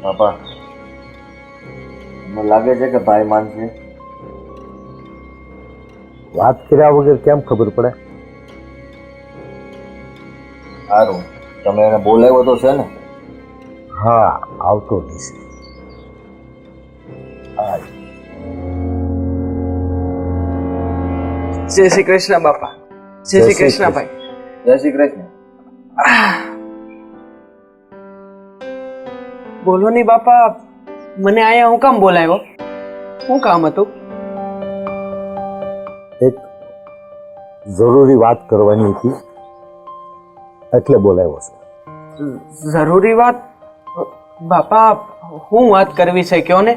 બાપા, મને લાગે છે કે ભાઈ માનશે. વાત કર્યા વગર કેમ ખબર પડે? સારું, તમે એને બોલાવ્યો તો છે ને? હા, આવતો રહીશ. જય શ્રી કૃષ્ણ બાપા. જય શ્રી કૃષ્ણ ભાઈ. જય શ્રી કૃષ્ણ. બોલો ની બાપા, મને આયા હું કામ બોલાવ્યો? શું કામ હતું? એક જરૂરી વાત કરવાની હતી એટલે બોલાવ્યો છે. જરૂરી વાત? બાપા, હું વાત કરવી છે કયો ને?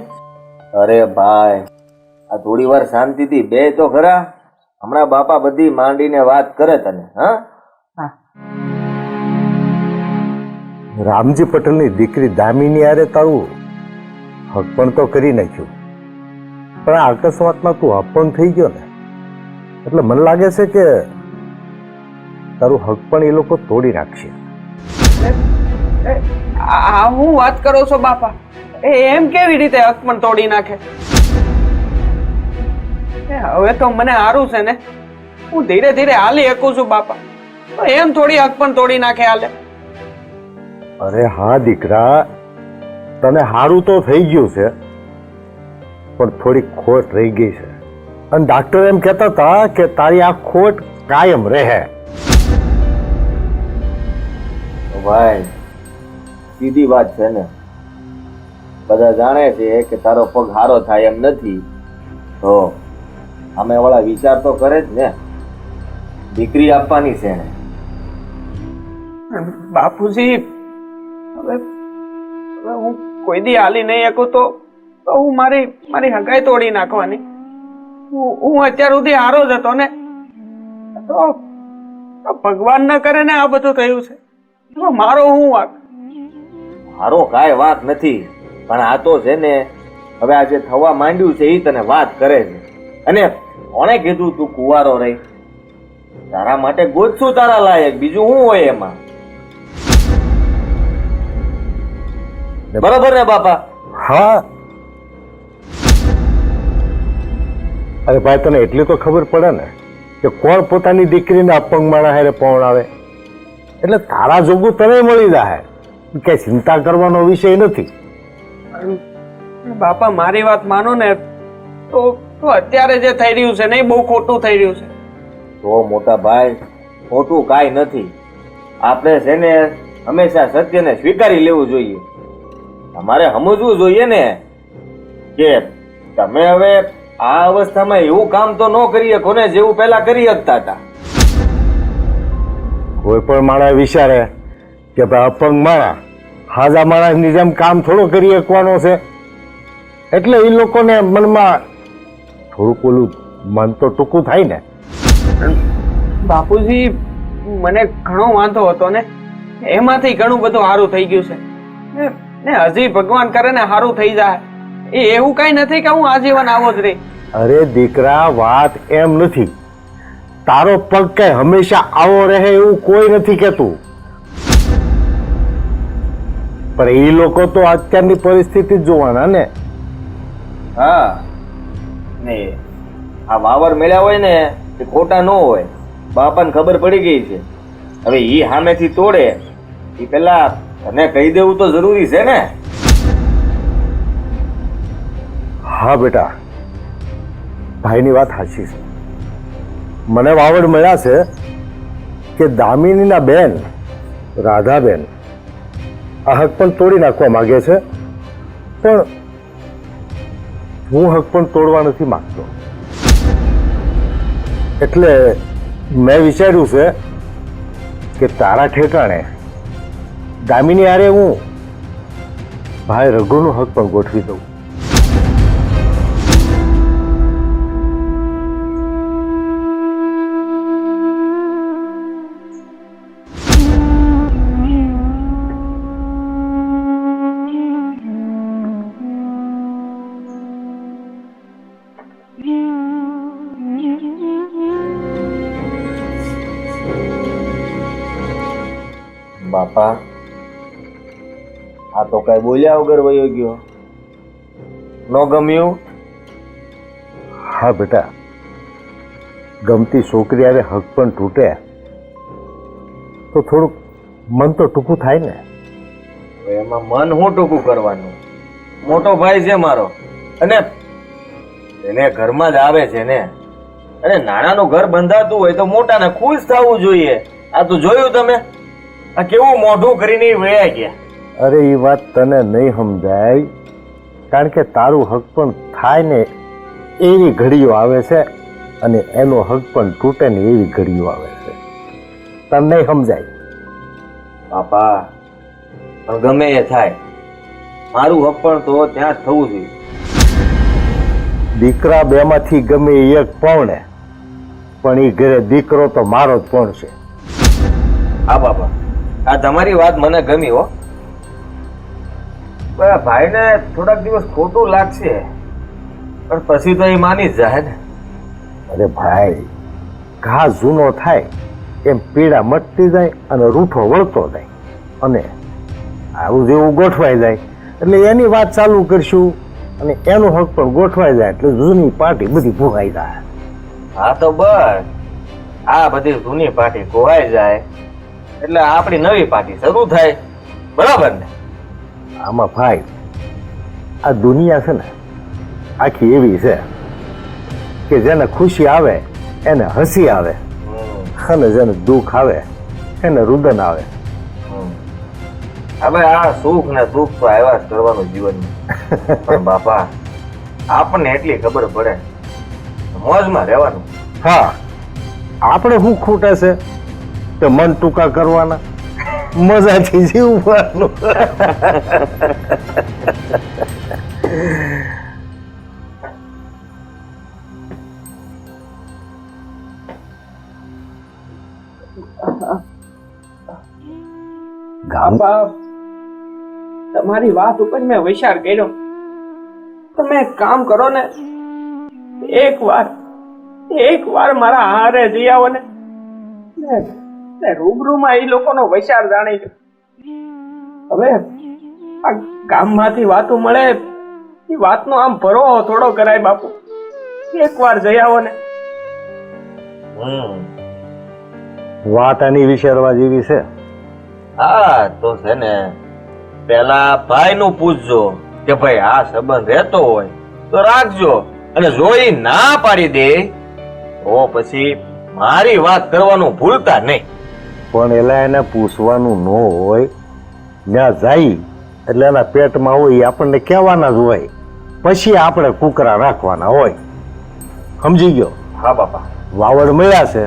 અરે ભાઈ, આ થોડી વાર શાંતિથી બે તો ખરા. હમણાં બાપા બધી માંડીને વાત કરે તને. હા, રામજી પટેલની દીકરી દામિની હારે તારું હક તો કરી નાખ્યું, પણ આ અકસ્માતમાં તું અપણ થઈ ગયો ને, એટલે મને લાગે છે કે તારું હક પણ એ લોકો તોડી નાખશે. આ હું વાત કરો છો બાપા? એમ કેવી રીતે હક પણ તોડી નાખે? હવે તો મને સારું છે ને, હું ધીરે ધીરે હાલી શકું છું બાપા. એમ થોડી હક પણ તોડી નાખે હાલે? અરે હા દીકરા, તને હારું તો થઈ ગયું છે, પણ થોડી ખોટ રહી ગઈ છે, અને ડાક્ટર એમ કહેતા હતા કે તારી આ ખોટ કાયમ રહે. ભાઈ સીધી વાત છે ને. બધા જાણે છે કે તારો પગ હારો થાય એમ નથી, તો અમે વાળા વિચાર તો કરે જ ને. દીકરી આપવાની છે એને. બાપુજી, હવે હું કોઈ દી હાલી નહીં શકું તો હું મારી હગાઈ તોડી નાખવાની. હું અત્યાર સુધી હારો જ હતો ને, તો ભગવાન ન કરે ને આ બધું થયું છે. મારો હું વાંક? હારો કાંઈ વાત નથી, પણ આ તો છે ને હવે આ જે થવા માંડ્યું છે એ તને વાત કરે છે. અને કોણે કીધું તું કુંવારો રહી? તારા માટે ગોતશું તારા લાયક, બીજું શું હોય એમાં? બરાબર ને બાપા? હા, અરે ભાઈ, તને એટલી તો ખબર પડે ને કે કોણ પોતાની દીકરીને અપંગ માણા હારે પહોંચાડે, એટલે તારા જોગું તને મળી જાય, કઈ ચિંતા કરવાનો વિષય નથી. બાપા, મારી વાત માનો ને તો અત્યારે જે થઈ રહ્યું છે ને એ બહુ ખોટું થઈ રહ્યું છે. તો મોટા ભાઈ, ખોટું કાંઈ નથી. આપણે છે ને હંમેશા સત્યને સ્વીકારી લેવું જોઈએ. તમારે સમજવું જોઈએ ને કે તમે હવે આ અવસ્થામાં એવું કામ તો ન કરી શકો ને જેવું પહેલા કરી શકતા હતા. કોઈ પણ માણસ વિચારે કે ભાઈ અપંગ માણા હાજા માણસની જેમ કામ થોડો કરી શકવાનો છે, એટલે એ લોકોને મનમાં થોડુંક ઓલું મન તો ટૂંકું થાય ને. બાપુજી, મને ઘણો વાંધો હતો ને, એમાંથી ઘણું બધું સારું થઈ ગયું છે ને હજી ભગવાન કરે ને સારું થઈ જાય. એવું કઈ નથી કે હું આજીવન આવો જ રહી. અરે દીકરા, વાત એમ નથી. તારો પગ કઈ હંમેશા આવો રહે એવું કોઈ નથી કેતું, પણ એ લોકો તો અત્યારની પરિસ્થિતિ જ જોવાના ને. હા, ને આ વાવર મેળ્યા હોય ને એ ખોટા ન હોય. બાપાને ખબર પડી ગઈ છે. હવે ઈ સામેથી તોડે એ પેલા તને કહી દેવું તો જરૂરી છે ને. હા બેટા, ભાઈની વાત સાચી છે. મને વાવડ મળ્યા છે કે દામિનીના બેન રાધાબેન આ હક પણ તોડી નાખવા માંગે છે, પણ હું હક પણ તોડવા નથી માંગતો. એટલે મેં વિચાર્યું છે કે તારા ઠેકાણે દામિની હારે હું ભાઈ રઘુનું હક પણ ગોઠવી દઉં. બાપા, આ તો કઈ બોલ્યા વગર વયો ગયો. નો ગમ્યું? હા બેટા, ગમતી છોકરી હારે હક પણ તૂટે તો થોડુંક મન તો ટૂંકું થાય ને. હવે એમાં મન હું ટૂંકું કરવાનું? મોટો ભાઈ છે મારો, અને એને ઘરમાં જ આવે છે ને. અને નાનાનું ઘર બંધાતું હોય તો મોટાને ખુશ થવું જોઈએ. આ તો જોયું તમે, આ કેવું મોઢું કરીને વયા ગયા. અરે એ વાત તને નહીં સમજાય, કારણ કે તારું હક પણ થાય ને એવી ઘડીઓ આવે છે, અને એનો હક પણ તૂટે ને એવી ઘડીઓ આવે છે. તને નહીં સમજાય. બાપા, પણ ગમે એ થાય, મારું હક પણ તો ત્યાં જ થવું જોઈએ. દીકરા બેમાંથી ગમે એ એક પૌણે, પણ એ ઘરે દીકરો તો મારો જ પણ છે. હા બાપા, આ તમારી વાત મને ગમી હો. ભાઈને થોડાક દિવસ ખોટું લાગશે, પણ પછી તો એ માની જ જાય ને. અરે ભાઈ, ઘા જૂનો થાય એમ પીડા મટતી જાય અને રૂઠો વળતો જાય, અને આવું જેવું ગોઠવાઈ જાય એટલે એની વાત ચાલુ કરશું, અને એનું હક પણ ગોઠવાઈ જાય એટલે જૂની પાર્ટી બધી ભૂગાઈ જાય. હા તો બસ, આ બધી જૂની પાર્ટી ખોવાઈ જાય એટલે આપણી નવી પાર્ટી શરૂ થાય. બરાબર ને? આમાં ભાઈ, આ દુનિયા છે ને આખી એવી છે કે જેને ખુશી આવે એને હસી આવે, અને જેને દુઃખ આવે એને રુદન આવે. હવે આ સુખ ને દુઃખ તો આવ્યા જ કરવાનું જીવનમાં. પણ બાપા, આપણને એટલી ખબર પડે, મોજમાં રહેવાનું. હા, આપણે શું ખૂટે છે કે મન ટૂંકા કરવાના, મજાથી જીવવાનું. બાપા, તમારી વાત ઉપર મેં વિચાર કર્યો. તમે એક કામ કરો ને, એક વાર મારા હારે જઈ આવો ને, રૂબરૂમાં એ લોકોનો વિચાર જાણી લો. હવે આ ગામમાંથી વાતો મળે, એ વાતનો આમ ભરો થોડો કરાય બાપુ. એક વાર જઈ આવો ને. વાત આની વિચારવા જેવી છે. હા તો છે ને, પેલા ભાઈ નું પૂછજો કે ભાઈ આ સંબંધ રહેતો હોય તો રાખજો, અને જો ઈ ના પાડી દે તો પછી મારી વાત કરવાનું ભૂલતા નહીં. પણ એલા એને પૂછવાનું ન હોય, ત્યાં જાય એટલે એના પેટમાં હોય એ આપણને કહેવાના જ હોય, પછી આપણે કુકરા રાખવાના હોય. સમજી ગયો? હા બાપા. વાવડ મળ્યા છે,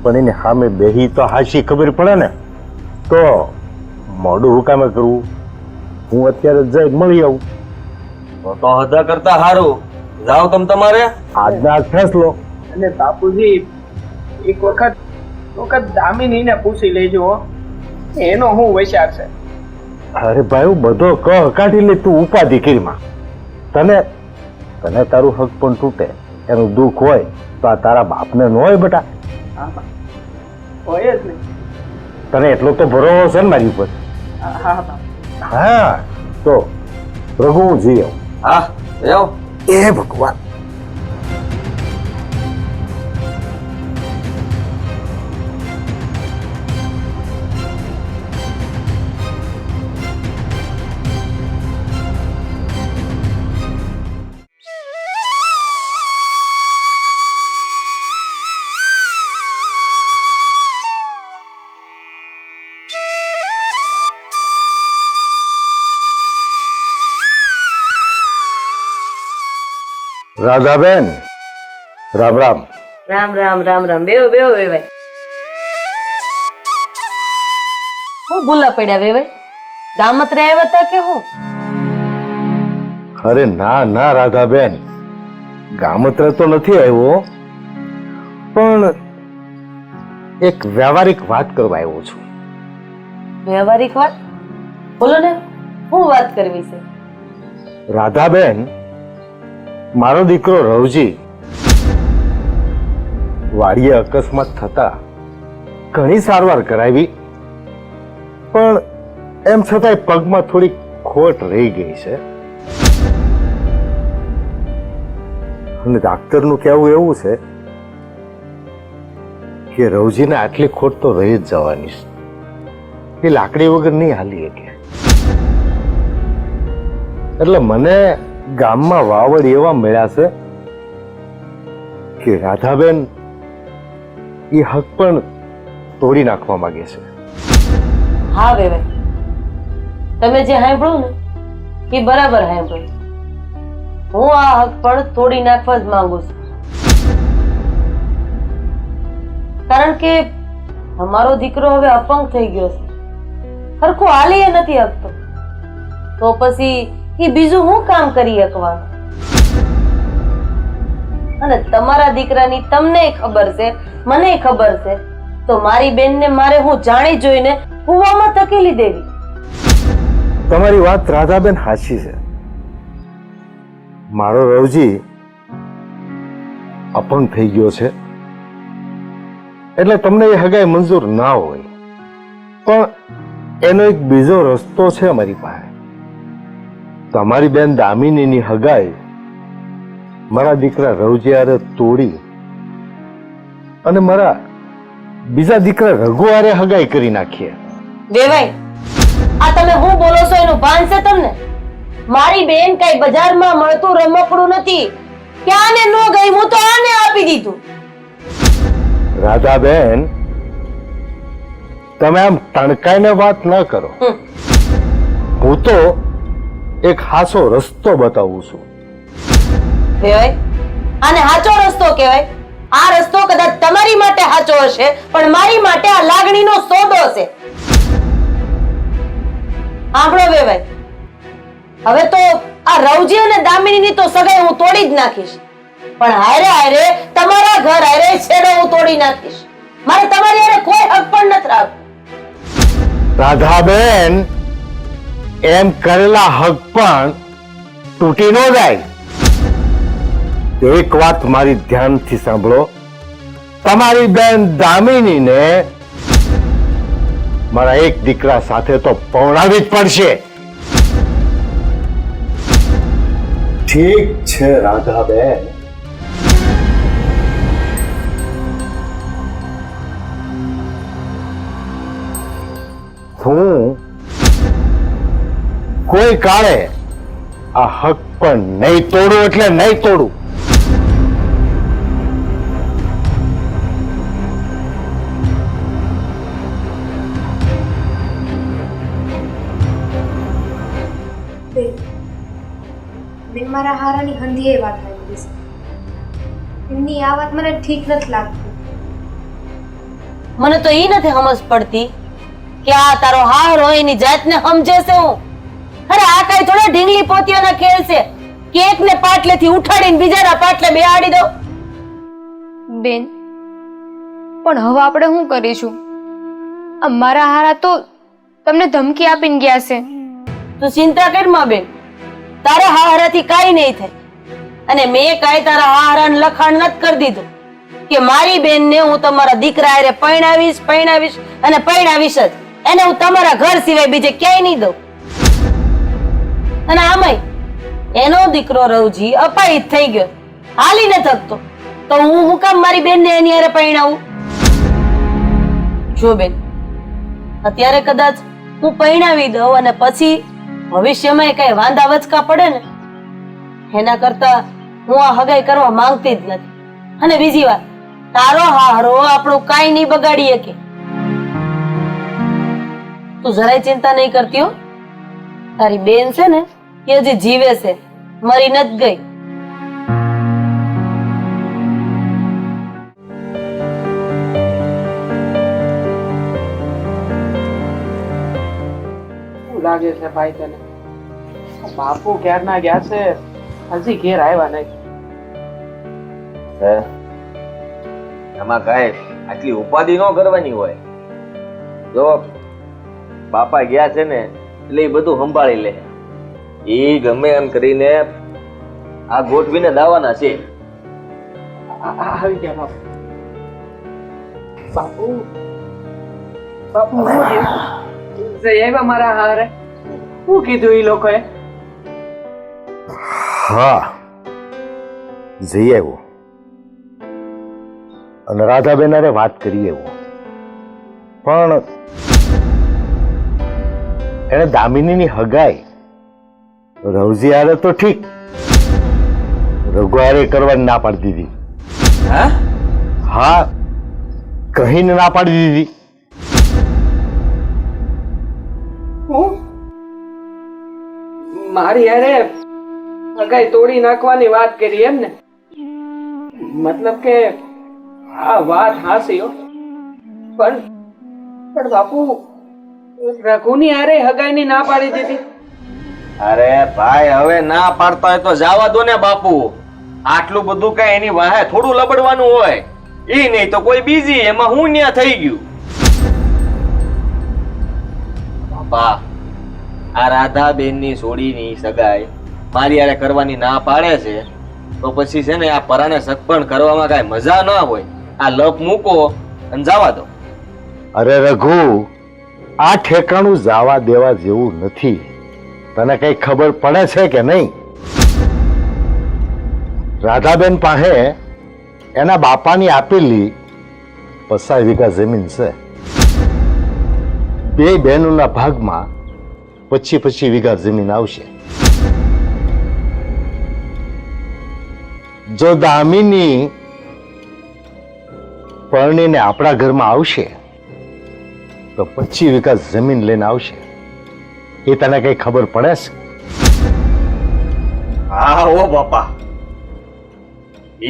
પણ એને સામે બેહી તો હાચી ખબર પડે ને. તો મોડું હુકામે કરવું, હું અત્યારે જઈ મળી આવું. તો હદા કરતા સારું, જાઓ તમ તમારે. આજના ફેસલો. અને બાપુજી, એક વખત દામિનીને પૂછી લેજો હો, એનો શું વિચાર છે. અરે ભાઈ, હું બધો કહ કાઢી લે, તું ઉપાધિ કરીમાં. તને તારું હક પણ તૂટે, એનું દુઃખ હોય તો આ તારા બાપને ન હોય બેટા? હોય જ નહીં. તને એટલો તો ભરોસો છે ને મારી ઉપર? હા, તો પ્રભુ હું જઈ આવું. હા જાઓ. એ ભગવાન. રાધાબેન, રામ રામ. રામ રામ રામ રામ. બેવો બેવો વેવાય. હું ભૂલા પડ્યા વેવાય? ગામત્રે આવ્યા હતા કે હું? અરે ના ના રાધાબેન, ગામત્રે તો નથી આવ્યો, પણ એક વ્યવહારિક વાત કરવા આવ્યો છું. વ્યવહારિક વાત? બોલો ને, શું વાત કરવી છે? રાધાબેન, મારો દીકરો રવજી વાડીએ અકસ્માત થતા ઘણી સારવાર કરાવી, પણ એમ છતાંય પગમાં થોડીક ખોટ રહી ગઈ છે અને ડાક્ટરનું કહેવું એવું છે કે રવજીને આટલી ખોટ તો રહી જ જવાની છે. એ લાકડી વગર નહીં હાલી શકે. એટલે મને ગામમાં વાવડ એવા મળ્યા છે કે રાધાબેન એ હક પણ તોડી નાખવા માંગે છે. હા વેવાઈ, તમે જે સાંભળ્યું ને એ બરાબર સાંભળ્યું. હું આ હક પણ તોડી નાખવા જ માંગુ છું. કારણ કે અમારો દીકરો હવે અપંગ થઈ ગયો છે, સરખું હાલી એ નથી શકતો, તો પછી એ બીજું હું કામ કરી શકવાનું? અને તમારા દીકરાની તમને ખબર છે, મને ખબર છે, તો મારી બેનને મારે હું જાણી જોઈને કુવામાં ધકેલી દેવી. તમારી વાત રાધાબેન સાચી છે. મારો રવજી અપંગ થઈ ગયો છે એટલે તમને એ હગાઈ મંજૂર ના હોય, પણ એનો એક બીજો રસ્તો છે અમારી પાસે. તમારી બેન દામિનીની હગાઈ મારા દીકરા રવજી હારે તોડી અને મારા બીજા દીકરા રઘુ હારે હગાઈ કરી નાખીએ. વેવાઈ, આ તમે હું બોલો છો એનું ભાન છે તમને? મારી બેન કઈ બજારમાં મળતું રમકડું નથી કે આને નો ગઈ હું તો આને આપી દીધું. રાધાબેન, તમે આમ તણકાઈને વાત ન કરો. હું તો એક હાસો રસ્તો બતાવું છું. વેવાઈ, આને સાચો રસ્તો કહેવાય? આ રસ્તો કદાચ તમારી માટે સાચો હશે, પણ મારી માટે આ લાગણીનો સોદો છે. આંભળો વેવાઈ, હવે તો આ રવજી અને દામિનીની તો સગાઈ હું તોડી જ નાખીશ, પણ હારે હારે તમારા ઘર હારે છેડો હું તોડી નાખીશ. મારે તમારી હારે કોઈ હક પણ નથી રાખવો. રાધાબેન, એમ કરેલા હક પણ તૂટી ન જાય. એક વાત મારી ધ્યાનથી સાંભળો. તમારી બેન દામિનીને મારા એક દીકરા સાથે તો પૌણાવી જ પડશે. ઠીક છે રાધાબેન. હું કોઈ કાળે આ હક પણ નહીં તોડું એટલે નહીં તોડું. મેં મારા હારાની હંધીએ વાત કરી છે. એમની આ વાત મને ઠીક નથી લાગતી. મને તો ઈ નથી સમજ પડતી કે આ તારો હારો એની જાતને સમજે છે હું. અરે આ કઈ થોડા ઢીંગલી પોતિયાના ખેલ છે કે એકને પાટલેથી ઉઠાડીને બીજાના પાટલે બેહાડી દો. બેન, પણ હવે આપણે શું કરીશું? આ મારા હારા તો તમને ધમકી આપીને ગયા છે. તું ચિંતા કર માં બેન, તારા હારાથી કાઈ નહીં થાય. અને મેં કાઈ તારા હારાને લખાણ નથી કરી દીધું કે મારી બેનને હું તમારા દીકરા હારે પરણાવીશ અને પરણાવીશ જ. એને હું તમારા ઘર સિવાય બીજે ક્યાંય નહીં દઉં. અને આમાંય એનો દીકરો રવજી અપાહિત થઈ ગયો, હાલી ન થકતો, તો હું કામ મારી બેનને એની હારે પરણાવું? જો બેન, અત્યારે કદાચ હું પરણાવી દઉં અને પછી ભવિષ્યમાં કઈ વાંધા વચકા પડે ને, એના કરતા હું આ હગાઈ કરવા માંગતી જ નથી. અને બીજી વાત, તારો હારો આપણું કાઈ નહીં બગાડી શકે. તું જરાય ચિંતા નહીં કરતી હો. તારી બેન છે ને એ હજી જીવે છે, મરી નથી ગઈ. શું લાગે છે ભાઈ તને? બાપુ ક્યારના ગયા છે, હજી ઘેર આવ્યા નહીં. હે, આમાં કાંઈ આટલી ઉપાધિ ન કરવાની હોય. જો બાપા ગયા છે ને એટલે એ બધું સંભાળી લે. એ ગમે એમ કરીને આ ગોઠવીને દાવાના છે. આવી ગયા બાપુ. બાપુ બાપુ હું આવ્યા મારા હારે. શું કીધું એ લોકોએ? હા, જઈ આવ્યો અને રાધાબેન હારે વાત કરી આવ્યો, પણ એને દામિનીની હગાઈ રવજી હારે તો ઠીક, રઘુ હારે કરવાની ના પાડી દીધી. હા હા, કહીને ના પાડી દીધી. હું મારી હારે હગાઈ તોડી નાખવાની વાત કરી એમ ને? મતલબ કે આ વાત હાસી હો, પણ પણ બાપુ રઘુની હારે હગાઈની ના પાડી દીધી. અરે ભાઈ, હવે ના પાડતા હોય તો જવા દો ને બાપુ. આટલું બધું કઈ એની વાહે થોડું લબડવાનું હોય. ઈ નહીં તો કોઈ બીજી, એમાં હું ન્યા થઈ ગયું. બાપા, આ રાધાબેનની સોડીની સગાઈ મારી હારે કરવાની ના પાડે છે તો પછી છે ને આ પરાણે સગપણ કરવામાં કાંઈ મજા ના હોય. આ લપ મૂકો અને જવા દો. અરે રઘુ, આ ઠેકાણું જવા દેવા જેવું નથી. તને કઈ ખબર પડે છે કે નહીં? રાધાબેન પાસે એના બાપાની આપેલી 50 વીઘા જમીન છે. બે બહેનોના ભાગમાં 25 વીઘા જમીન આવશે. જો દામિની પરણીને આપણા ઘરમાં આવશે તો 25 વીઘા જમીન લઈને આવશે. એ તને કઈ ખબર પડે છે? હા ઓ બાપા,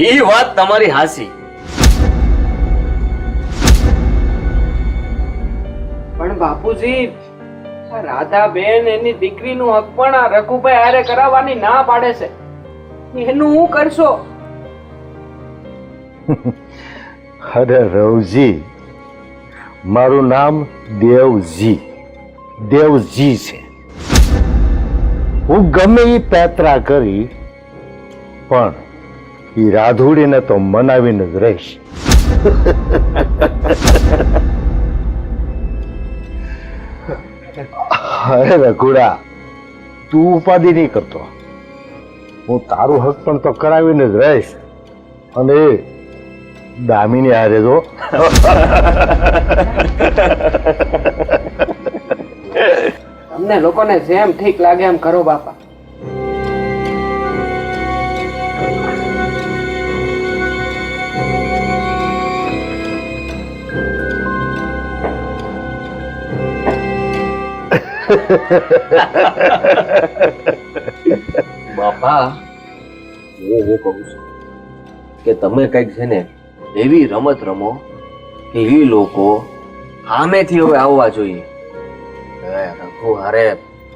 ઈ વાત તમારી હાસી. પણ બાપુજી, આ રાધાબેન એની દીકરીનું હક પણ આ રઘુભાઈ હારે કરાવવાની ના પાડે છે. એનું હું કરશો? અરે રવજી, મારું નામ દેવજી છે. હું ગમે એ પેતરા કરી પણ એ રાધુડીને તો મનાવીને જ રહીશ. અરે રઘુડા, તું ઉપાધિ નહીં કરતો. હું તારું હક પણ તો કરાવીને જ રહીશ. અને દામિની હારે જો તમને લોકોને જેમ ઠીક લાગે એમ કરો બાપા. બાપા, હું કહું છું કે તમે કઈક છે ને એવી રમત રમો કે એ લોકો સામેથી હવે આવવા જોઈએ. રઘુ હારે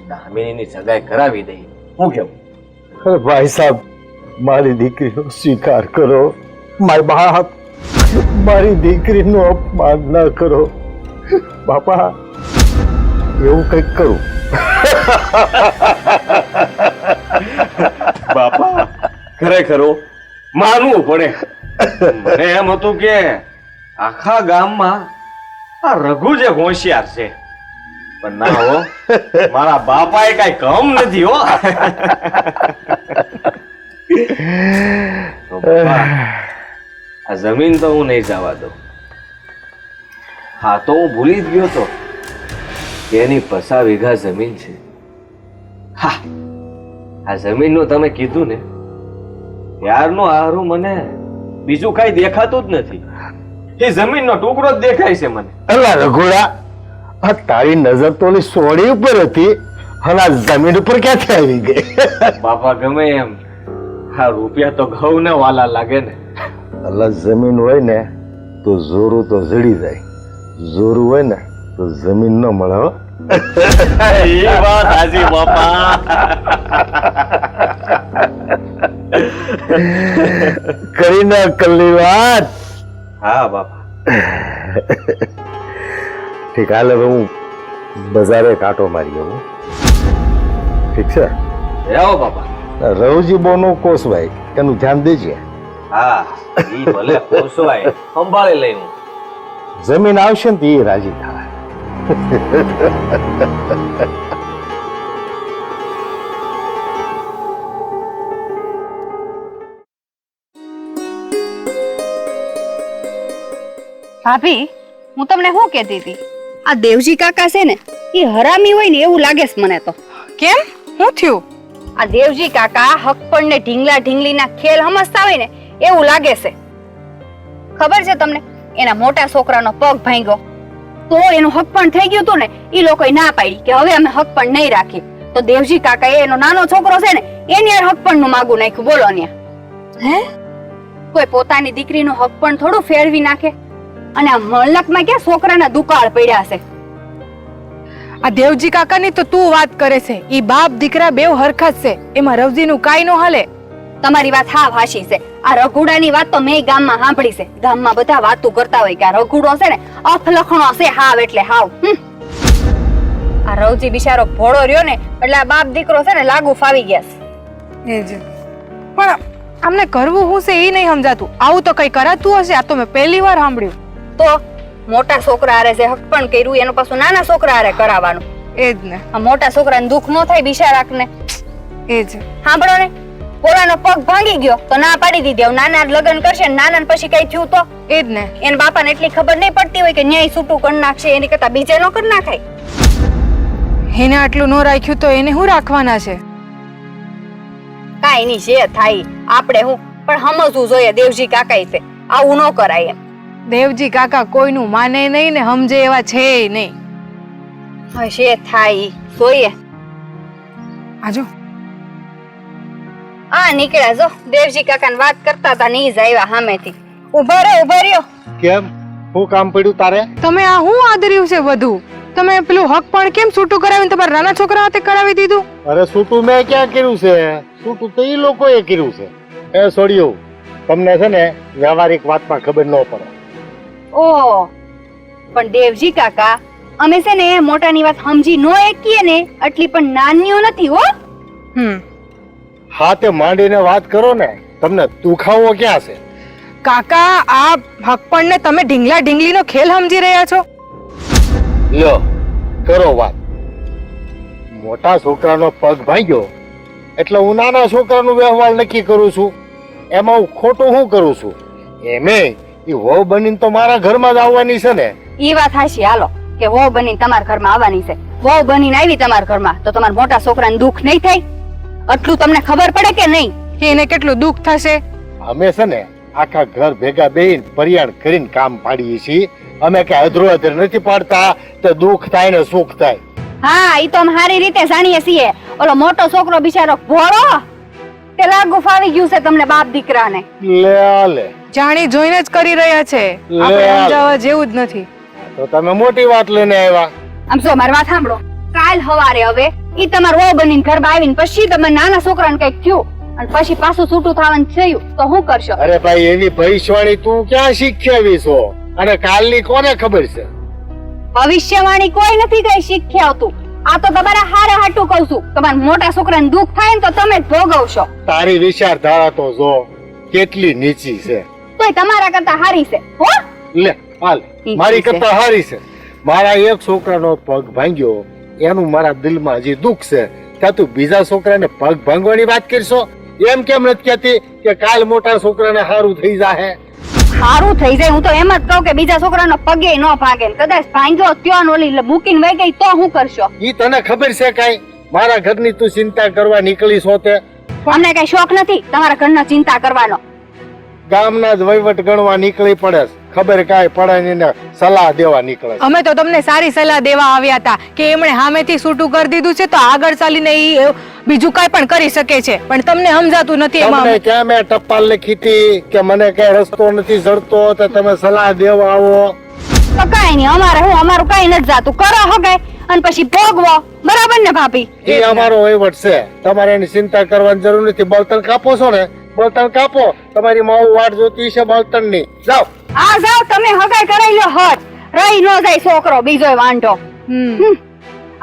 દામિનીની સગાઈ કરાવી દઈ. હું કેવું? અરે ભાઈ સાહેબ, મારી દીકરીનો સ્વીકાર કરો. મારા બાપ, મારી દીકરીનું અપમાન ન કરો. બાપા, એવું કંઈક કરું. બાપા, ખરેખર માનવું પડે. મને એમ હતું કે આખા ગામમાં આ રઘુ જે હોશિયાર છે, પણ ના હો, મારા બાપાએ કઈ કમ નથી હો. તો બાપા, આ જમીન તો હું નહીં જવા દઉં. હા, તો હું ભૂલી જ ગયો તો કે એની 50 વીઘા જમીન છે. હા, આ જમીનનું તમે કીધું ને ત્યારનું હારું મને બીજું કઈ દેખાતું જ નથી. એ જમીનનો ટુકડો જ દેખાય છે મને. અલા રઘુડા, આ તારી નજર તો ઓલી સોડી ઉપર હતી અને આ જમીન ઉપર ક્યાંથી આવી ગઈ? બાપા, ગમે એમ આ રૂપિયા તો ઘઉં ને વાલા લાગે ને. અલા, જમીન હોય ને તો જોરું તો જડી જાય, જોરું હોય ને તો જમીન ન મળે. હો, એ વાત હાજી બાપા. કરી ના કલ્લી વાત. હા બાપા. ઠીક, હાલ હવે હું બજારે કાંટો મારી આવું. ઠીક છે? આવો બાપા. રવજી બોનો કોસભાઈ, એનું ધ્યાન દેજે. હા, ઈ ભલે પોસવાય, સંભાળી લઈ હું. જમીન આવશે ને તો એ રાજી થાય. ભાભી, હું તમને શું કહેતી હતી? આ દેવજી કાકા છે ને, એ હરામી હોય ને એવું લાગે છે મને તો. કેમ? શું થયું? આ દેવજી કાકા હકપણ ને ઢીંગલા ઢીંગલીના ખેલ સમજતા હોય ને એવું લાગે છે. ખબર છે તમને, એના મોટા છોકરાનો પગ ભાંગ્યો તો એનું હકપણ થઈ ગયું હતું ને, એ લોકોએ ના પાડી કે હવે અમે હકપણ નહીં રાખી. તો દેવજી કાકા એનો નાનો છોકરો છે ને એની હકપણ નું માગું નાખ્યું. બોલો ને, હે કોઈ પોતાની દીકરીનું હકપણ થોડું ફેરવી નાખે? અને આ મલકમાં ક્યાં છોકરાના દુકાળ પડ્યા છે. આ દેવજી કાકાની તો તું વાત કરે છે. ઈ બાપ દીકરા બેવ હરખા જ છે. એમાં રવજીનું કાઈ નો હાલે. તમારી વાત હાવ હાશી છે. આ રઘુડાની વાત તો મેં ગામમાં સાંભળી છે. ગામમાં બધા વાતો કરતા હોય કે આ રઘુડો છે ને અફલખણો છે હાવ એટલે હાવ. આ રવજી બિચારો ભોળો રહ્યો ને એટલે આ બાપ દીકરો છે ને લાગુ ફાવી ગયા છે. એ જ. પણ આમને કરવું શું છે એ નહીં સમજાતું. આવું તો કઈ કરાતું હશે? આ તો મેં પહેલી વાર સાંભળ્યું. તો મોટા છોકરા હારે જે હકપણ કર્યું એનું પાછું નાના છોકરા હારે કરાવવાનું. એ જ ને. આ મોટા છોકરાને દુઃખ ન થાય બિચારાને? એ જ. સાંભળો ને, પોરાનો પગ ભાંગી ગયો તો ના પાડી દીધી. હવે નાના લગ્ન કરશે નાના પછી કઈ થયું તો? એ જ ને. એના બાપાને એટલી ખબર નહીં પડતી હોય કે ન્યાય છૂટું કરી નાખશે, એની કરતા બીજે નો કરી નાખાય. એને આટલું ન રાખ્યું તો એને શું રાખવાના છે? કાઈ નહીં, જે થાય આપણે હું પણ સમજવું જોઈએ. દેવજી કાકા છે, આવું ન કરાય એમ. દેવજી કાકા કોઈનું માને નહીં ને સમજે એવા છે નહીં. હવે જે થાય જોઈએ. આજો આ નીકળ્યા જો દેવજી કાકાને વાત કરતા હતા ને ઈ જ આવ્યા સામેથી. ઉભા રહ્યો. કેમ? શું કામ પડ્યું તારે? તમે આ શું આદર્યું છે બધું? તમે પેલું હક પણ કેમ છૂટું કરાવીને તમારા નાના છોકરા હાથે કરાવી દીધું? અરે છૂટું મેં ક્યાં કર્યું છે? છૂટું તો એ લોકોએ કર્યું છે. એ છોડ્યું, તમને છે ને વ્યવહારિક વાતમાં ખબર ન પડે. ઓ પણ દેવજી કાકા, અમે છે ને મોટાની વાત સમજી નો એકીએ ને એટલી પણ નાનીઓ નથી હો. હા તે માંડીને વાત કરો ને, તમને દુખાવો ક્યાં છે? કાકા આ હકપણ ને તમે ઢીંગલા ઢીંગલીનો ખેલ સમજી રહ્યા છો? લ્યો કરો વાત. મોટા છોકરાનો પગ ભાંગ્યો એટલે હું નાના છોકરાનો વ્યવહાર નક્કી કરું છું. એમાં હું ખોટું શું કરું છું? એમે ઈ વહુ બનીને તો મારા ઘરમાં જ આવવાની છે ને. ઈ વાત હાચી. હાલો કે વહુ બનીને તમારા ઘરમાં આવવાની છે. વહુ બનીને આવી તમારા ઘરમાં તો તમારા મોટા છોકરાને દુઃખ નહીં થાય? આટલું તમને ખબર પડે કે નહીં? એને કેટલું દુઃખ થશે? અમે છે ને આખા ઘર ભેગા બેહીને પરિયાણ કરીને કામ પાડીએ છીએ. અમે કઈ અધરો અધર નથી પાડતા. તો દુઃખ થાય ને સુખ થાય. હા, ઈ તો અમે સારી રીતે જાણીએ છીએ. ઓલો મોટો છોકરો બિચારો ભોળો તે લાગુ ફાવી ગયું છે તમને બાપ દીકરાને. લે જાણી જોઈને જ કરી રહ્યા છે. આપણે સમજાવવા જેવું જ નથી. તો તમે મોટી વાત લઈને આવ્યા. આમ જો મારી વાત સાંભળો. કાલ હવારે હવે ઈ તમાર વહુ બનીને ઘરમાં આવીને પછી તમે નાના છોકરાને કઈક થયું અને પછી પાછું છૂટું થવાનું થયું તો શું કરશો? અરે ભાઈ, એવી ભવિષ્યવાણી તું ક્યાં શીખ્યાવી છો? અને કાલની કોને ખબર છે? ભવિષ્યવાણી કોઈ નથી કઈ શીખ્યા આવતું. આ તો તમારા હારે હાટું કહું છું. તમારા મોટા છોકરાને દુઃખ થાય ને તો તમે જ ભોગવશો. તારી વિચારધારા તો જો કેટલી નીચી છે. તોય તમારા કરતા હારી છે હો. લે હાલ, મારી કરતા હારી છે. મારા એક છોકરાનો પગ ભાંગ્યો એનું મારા દિલમાં હજી દુઃખ છે. ત્યાં તું બીજા છોકરાને પગ ભાંગવાની વાત કરશો? એમ કેમ નથી કહેતી કે કાલ મોટા છોકરાને સારું થઈ જાહે? સારું થઈ જાય હું તો એમ જ કહું કે બીજા છોકરાનો પગે ન ભાગે. કદાચ ભાંગ્યો ત્યો ઓલી મૂકીને વહી ગઈ તો શું કરશો? ઈ તને ખબર છે કાઈ? મારા ઘરની તું ચિંતા કરવા નીકળી છો તે? અમને કઈ શોખ નથી તમારા ઘરના ચિંતા કરવાનો. ગામના જ વહીવટ ગણવા નીકળી પડે. ખબર કાંઈ પડે નહીં ને સલાહ દેવા નીકળે. અમે તો તમને સારી સલાહ દેવા આવ્યા હતા કે એમણે સામેથી છૂટું કરી દીધું છે તો આગળ ચાલીને ઈ બીજું કઈ પણ કરી શકે છે. પણ તમને સમજાતું નથી. તમને એમાં ક્યાં મેં ટપાલ લખી હતી કે મને કઈ રસ્તો નથી જડતો તો તમે સલાહ દેવા આવો? તો કઈ નહીં, અમારે હું અમારું કઈ નથી જાતું. કરો હગાય અને પછી ભોગવો. બરાબર ને ભાભી? એ અમારો વહીવટ છે. તમારે એની ચિંતા કરવાની જરૂર નથી. બળતણ કાપો છો ને, બળતણ કાપો. તમારી માવું વાટ જોતી છે બળતણ ની. જાઓ આ જાઓ તમે હગાઈ કરાઈ લો. હટ રહી ન જાય છોકરો બીજો વાંઢો.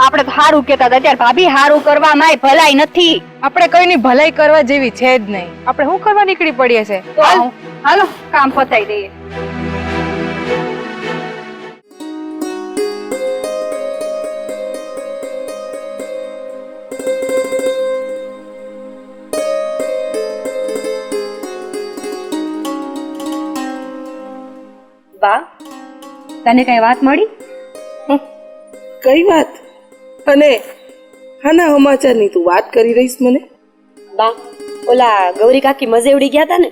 આપણે તો હારું કેતા હતા. અત્યારે ભાભી હારું કરવા માય ભલાઈ નથી. આપણે કોઈની ભલાઈ કરવા જેવી છે જ નહીં. આપણે શું કરવા નીકળી પડીએ છે? હાલો કામ પતાઈ દઈએ. બા તને કઈ વાત મળી? કઈ વાત? અને આના સમાચારની તું વાત કરી રહીશ મને? બા, ઓલા ગૌરી કાકી મજેવડી ગયા હતા ને,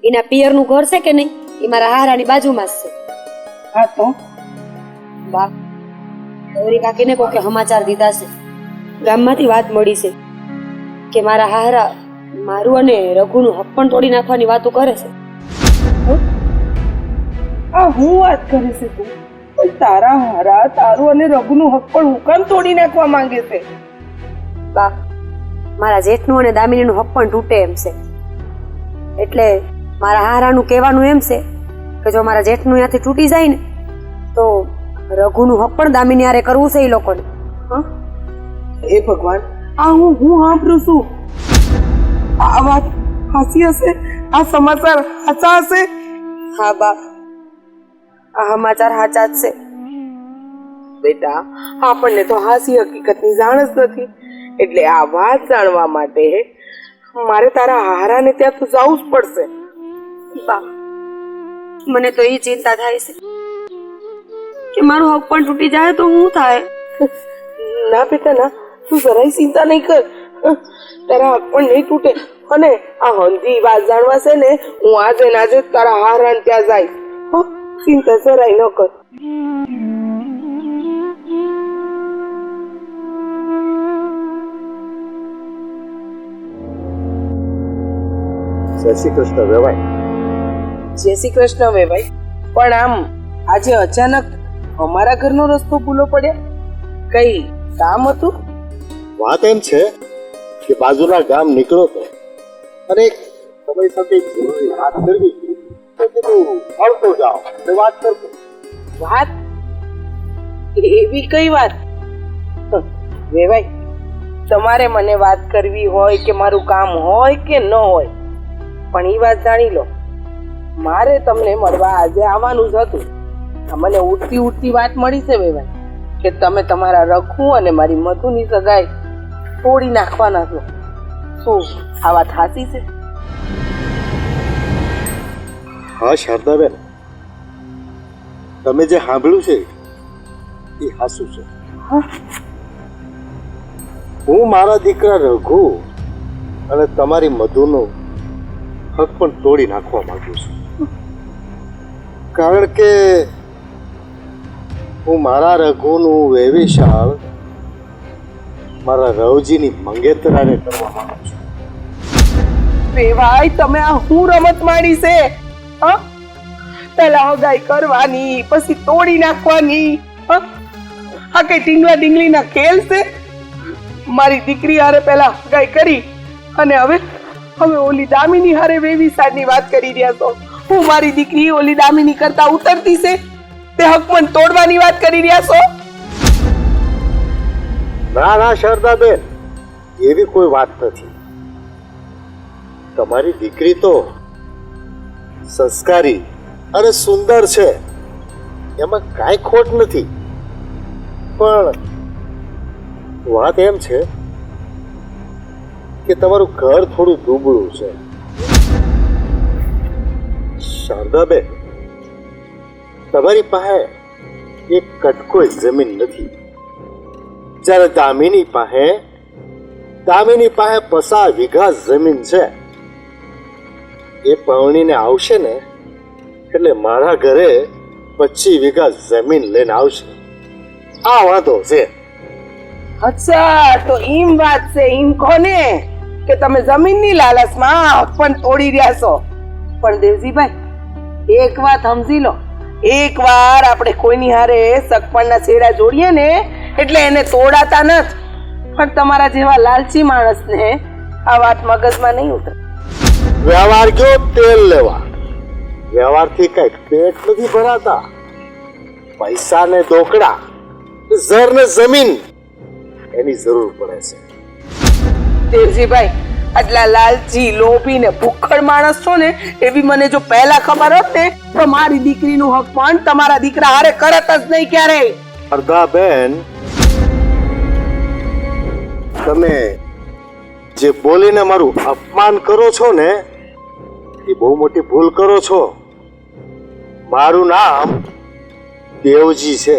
એના પિયરનું ઘર છે કે નહીં, એ મારા હારાની બાજુમાં જ છે. હા તો બા, ગૌરી કાકીને કોકે સમાચાર દીધા છે. ગામમાંથી વાત મળી છે કે મારા હારા મારું અને રઘુનું હક પણ તોડી નાખવાની વાતો કરે છે. આ હું વાત કરે છે તું? પણ તારા હારા તારું અને રઘુનું હક પણ હું કામ તોડી નાખવા માંગે છે? બા, મારા જેઠનું અને દામિનીનું હક પણ તૂટે એમ છે. એટલે મારા હારાનું કહેવાનું એમ છે કે જો મારા જેઠનું ત્યાંથી તૂટી જાય ને તો રઘુનું હક પણ દામિની હારે કરવું છે એ લોકોને. હા, હે ભગવાન, આ હું સાંભળું છું. આ વાત હાસી હશે? આ સમાચાર સાચા હશે? હા બા, આ સમાચાર સાચા જ છે. બેટા, આપણને તો હાસી હકીકતની જાણ જ નથી, એટલે આ વાત જાણવા માટે મારે તારા હારાને ત્યાં તો જવું જ પડશે. બા, મને તો એ ચિંતા થાય છે કે મારું હક પણ તૂટી જાય તો શું થાય? ના બેટા ના, તું જરાય ચિંતા નહીં કર. તારા હક પણ નહીં તૂટે. અને આ હંધી વાત જાણવા છે ને, હું આજે ને આજે જ તારા હારાને ત્યાં જાય. ચિંતા જરાય ન કર. જય શ્રી કૃષ્ણ વેવાય. જય શ્રી કૃષ્ણ વેવાઈ. પણ આમ આજે અચાનક અમારા ઘરનો રસ્તો ભૂલો પડ્યા? કઈ કામ હતું? વાત એમ છે કે બાજુના ગામ નીકળો તો અને એક સમય સાથે એક જરૂરી વાત કરવી હતી. તો કીધું મળતો જાઓ તો વાત કરતો. વાત? એવી કઈ વાત? વેવાઈ, તમારે મને વાત કરવી હોય કે મારું કામ હોય કે ન હોય, પણ એ વાત જાણી લો, મારે તમને મળવા આજે આવવાનું જ હતું. મને ઉડતી ઉડતી વાત મળી છે વેવાઈ કે તમે તમારા રઘુ અને મારી મધુની સગાઈ તોડી નાખવાના છો. શું આ વાત સાચી છે? હા શારદાબેન, તમે જે સાંભળ્યું છે એ સાચું છે. હું મારા દીકરા રઘુ અને તમારી મધુનો હક પણ તોડી નાખવા માંગુ છું. કારણ કે હું મારા રઘુનું વેવિશાળ મારા રવજીની મંગેતરાને કરવા માંગુ છું. વેવાઈ, તમે આ હું રમત માંડી છે? પેલા હગાઈ કરવાની, પછી તોડી નાખવાની. આ કઈ ટીંગલા ડીંગલી ના ખેલ છે? મારી દીકરી હારે પેલા હગાઈ કરી અને હવે ઓલી દામિની હારે વેવિશાળની વાત કરી રહ્યા છો. હું મારી દીકરી ઓલી દામિની કરતા ઉતરતી છે તે હક પણ તોડવાની વાત કરી રહ્યા છો? ના ના શારદાબેન, એવી કોઈ વાત નથી. તમારી દીકરી તો સંસ્કારી અને સુંદર છે, એમાં કાંઈ ખોટ નથી. પણ વાત એમ છે કે તમારું ઘર થોડું દુબળું છે. શારદાબેન, તમારી પાસે એક કટકોઈ જમીન નથી, જ્યારે દામિની પાસે 50 વીઘા જમીન છે. એ પરણીને આવશે ને એટલે મારા ઘરે 25 વીઘા જમીન લઈને આવશે. આ વાંધો છે. અચ્છા, તો એમ વાત છે. એમ કોને કે તમે જમીનની લાલચમાં હક પણ તોડી રહ્યા છો. પણ દેવજીભાઈ, એક વાત સમજી લો, એક વાર આપણે કોઈની હારે સગપણના છેડા જોડીએ ને એટલે એને તોડાતા નથી. પણ તમારા જેવા લાલચી માણસને આ વાત મગજમાં નહીં ઉતરે. વ્યવહાર ગયો તેલ લેવા. વ્યવહારથી કઈક પેટ નથી ભરાતા. પૈસા ને દોકડા, ઝર ને જમીન એની જરૂર પડે છે. દેવજીભાઈ, આટલા લાલચી, લોભી ને ભૂખડ માણસ છો ને, એવી મને જો પહેલા ખબર હોત ને તો મારી દીકરીનું હક પણ તમારા દીકરા હારે કરત જ નહીં ક્યારેય. શારદાબેન, તમે જે બોલીને મારું અપમાન કરો છો ને એ બહુ મોટી ભૂલ કરો છો. મારું નામ દેવજી છે,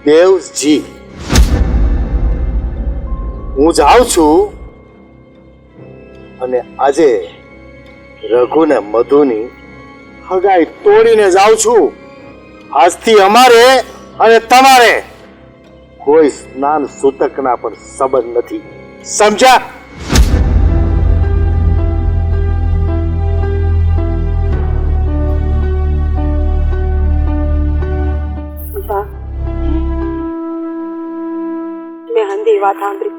દેવજી. હું જાઉં છું અને આજે રઘુ ને મધુની હગાઈ તોડીને જાઉં છું. આજથી અમારે અને તમારે કોઈ સ્નાન સૂતકના પણ સંબંધ નથી, સમજ્યા? બા, મેં હંધી વાત સાંભળી.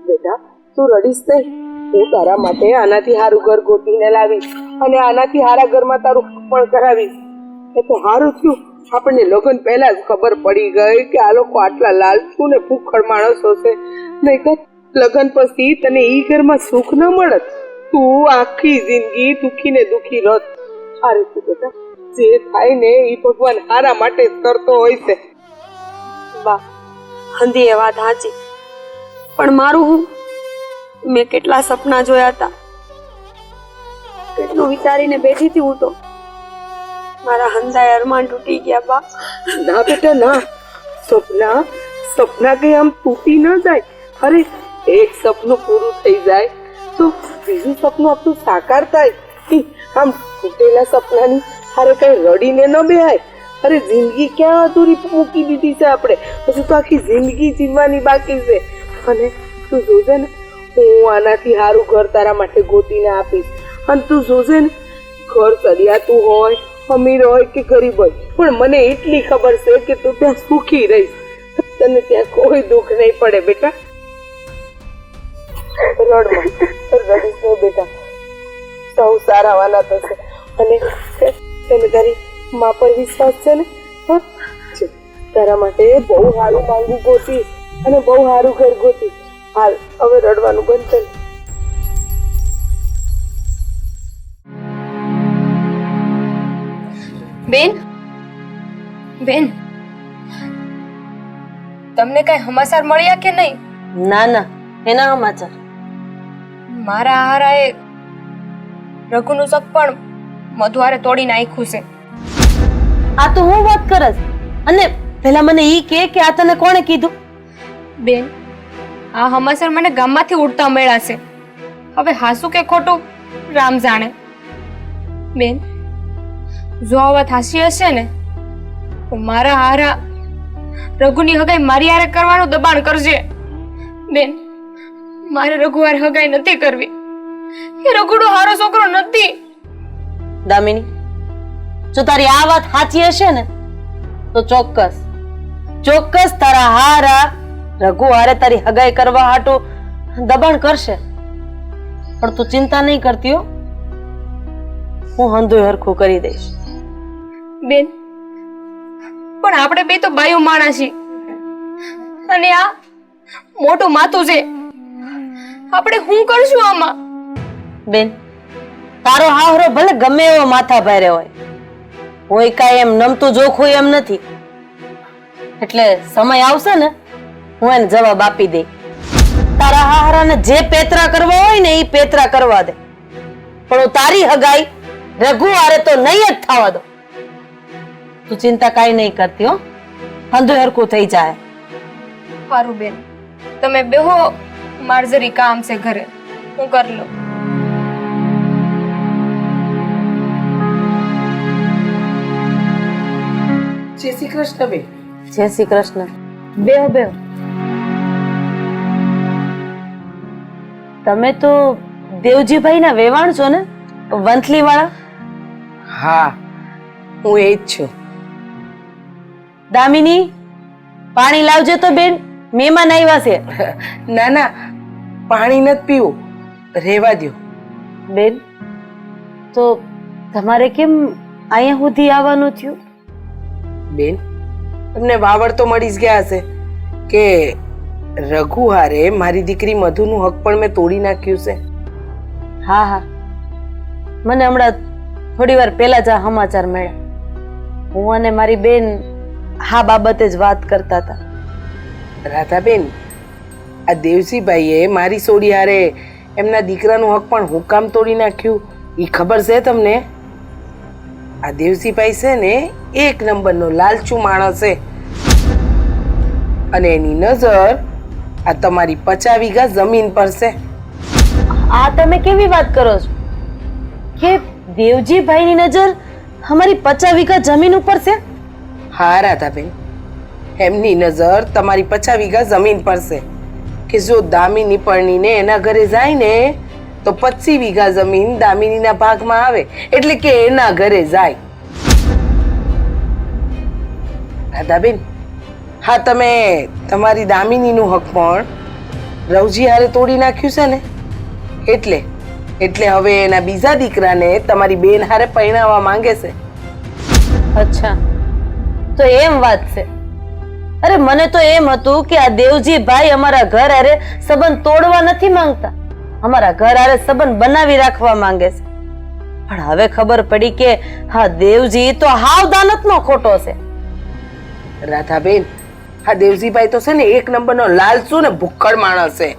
બેટા તું રડીશ નહીં. હું તારા માટે આનાથી હારું ઘર ગોતીને લાવીશ અને આનાથી હારા ઘરમાં તારું પણ કરાવીશ. એ તો હારું થયું આપણને લગ્ન પહેલા જ ખબર પડી ગઈ કે આ લોકો આટલા લાલચુ ને ભૂખડ માણસો છે. નહીંતર લગ્ન પછી તને ઈ ઘરમાં સુખ ન મળત. તું આખી જિંદગી દુખી ને દુખી રત. હારું થયું બેટા, જે થાય ને ઈ ભગવાન હારા માટે જ કરતો હોય છે. બા, હંધી એ વાત સાચી, પણ મારું હું, મેં કેટલા સપના જોયા હતા, કેટલું વિચારીને બેઠી હતી હું તો. મારા હંધાએ અરમાન તૂટી ગયા બા. ના બેટા ના, સપના કઈ આમ તૂટી ન જાય. અરે એક સપનું પૂરું થઈ જાય તો બીજું સપનું આપણું સાકાર થાય. આમ તૂટેલા સપનાની હારે કઈ રડીને ન બેહાય. અરે જિંદગી ક્યાં અધૂરી મૂકી દીધી છે આપણે, પછી તો આખી જિંદગી જીવવાની બાકી છે. અને તું જોજે ને, હું આનાથી સારું ઘર તારા માટે ગોતીને આપીશ. અને તું જોજે ને, ઘર ચડિયાતું હોય, અમીર હોય કે ગરીબ હોય, પણ મને એટલી ખબર છે કે તું ત્યાં સુખી રહીશ. તને ત્યાં કોઈ દુઃખ નહીં પડે બેટા. રડમાં રડીશ નહીં બેટા, સૌ સારા વાલા થશે. અને તને તારી મા પર વિશ્વાસ છે ને? હા, તારા માટે બહુ સારું માંગુ ગોતીશ અને બહુ સારું ઘર ગોતીશ. હાલ હવે રડવાનું બંધ કર. બેન, બેન, તમને કઈ સમાચાર મળ્યા કે નહીં? ના ના, એના સમાચાર. મારા હારાએ રઘુનું સપન મધુવારે તોડી નાખ્યું છે. આ તો હું વાત કરસ, અને પેલા મને ઈ કે આ તને કોણે કીધું? બેન, આ સમાચાર મને ગામમાંથી ઉડતા મળ્યા છે. હવે હાસું કે ખોટું રામ જાણે. બેન, જો આ વાત હાસી હશે ને તો મારા હારા રઘુની હગાઈ મારી હારે કરવાનું દબાણ કરજે. બેન, મારે રઘુ હારે હગાઈ નથી કરવી. એ રઘુડો હારો છોકરો નથી. દામિની, જો તારી આ વાત સાચી હશે ને તો ચોક્કસ તારા હારા રઘુ હારે તારી હગાઈ કરવા હાટું દબાણ કરશે. પણ તું ચિંતા નહીં કરતી હો, હું હંધુય હરખું કરી દઈશ. બેન, પણ આપણે બે તો બાયું માણસ છીએ અને આ મોટું માથું છે. આપણે શું કરશું આમાં? બેન, તારો હાહરો ભલે ગમે એવો માથા ભારે હોય કાંઈ એમ નમતું જોખું એમ નથી. એટલે સમય આવશે ને હું એને જવાબ આપી દઈ. તારા હાહરાને જે પેતરા કરવા હોય ને એ પેતરા કરવા દે, પણ હું તારી હગાઈ રઘુ હારે તો નહીં જ થવા દો. તું ચિંતા કાંઈ નહીં કરતી હો, હંધુય હરખું થઈ જાય. સારું બેન, તમે બેહો, માર જરી કામ છે ઘરે, હું કરી લઉં. જય શ્રી કૃષ્ણ બેન. જય શ્રી કૃષ્ણ. બેહો બેહો. તમે તો દેવજીભાઈ ના વેવાણ છો ને, વંથલી વાળા? હા, હું એ જ છું. દામિની, પાણી લાવજે તો બેન, મહેમાન આવ્યા છે. ના ના, પાણી નથી પીવું, રેવા દ્યો. બેન, તો તમારે કેમ અહીંયા સુધી આવવાનું થયું? બેન, તમને વાવડ તો મળી જ ગયા હશે કે રઘુ હારે મારી દીકરી મધુનું હક પણ મેં તોડી નાખ્યું છે. હા હા, મને હમણાં થોડી વાર પહેલા જ આ સમાચાર મળ્યા. હું અને મારી બેન હા બાબતે જ વાત કરતા હતા. રાધાબેન, આ દેવસીભાઈએ મારી સોડી હારે એમના દીકરાનું હક પણ હું કામ તોડી નાખ્યું, એ ખબર છે તમને? આ દેવજીભાઈ છે ને એક નંબરનો લાલચુ માણસ છે અને એની નજર આ તમારી 50 વીઘા જમીન પર છે. આ તમે કેવી વાત કરો છો કે દેવજીભાઈની નજર અમારી 50 વીઘા જમીન ઉપર છે? હા રાધાબેન, એમની નજર તમારી 50 વીઘા જમીન પર છે કે જો દામિની પરણીને એના ઘરે જાય ને તો 25 વીઘા જમીન દામિનીના ભાગમાં આવે, એટલે કે એના ઘરે જાય. રાધાબેન, હા તમે તમારી દામિનીનું હક પણ રવજી હારે તોડી નાખ્યું છે ને, એટલે હવે એના બીજા દીકરાને તમારી બેન હારે પરણાવવા માંગે છે. અચ્છા, તો એમ વાત છે. અરે મને તો એમ હતું કે આ દેવજીભાઈ અમારા ઘર હારે સંબંધ તોડવા નથી માંગતા, અમારા ઘર હારે સંબંધ બનાવી રાખવા માંગે છે. પણ હવે ખબર પડી કે હા દેવજી તો હાવ દાનતનો ખોટો છે. રાધાબેન, આ દેવજીભાઈ તો છે ને એક નંબરનો લાલચુ ને ભૂખડ માણસ છે.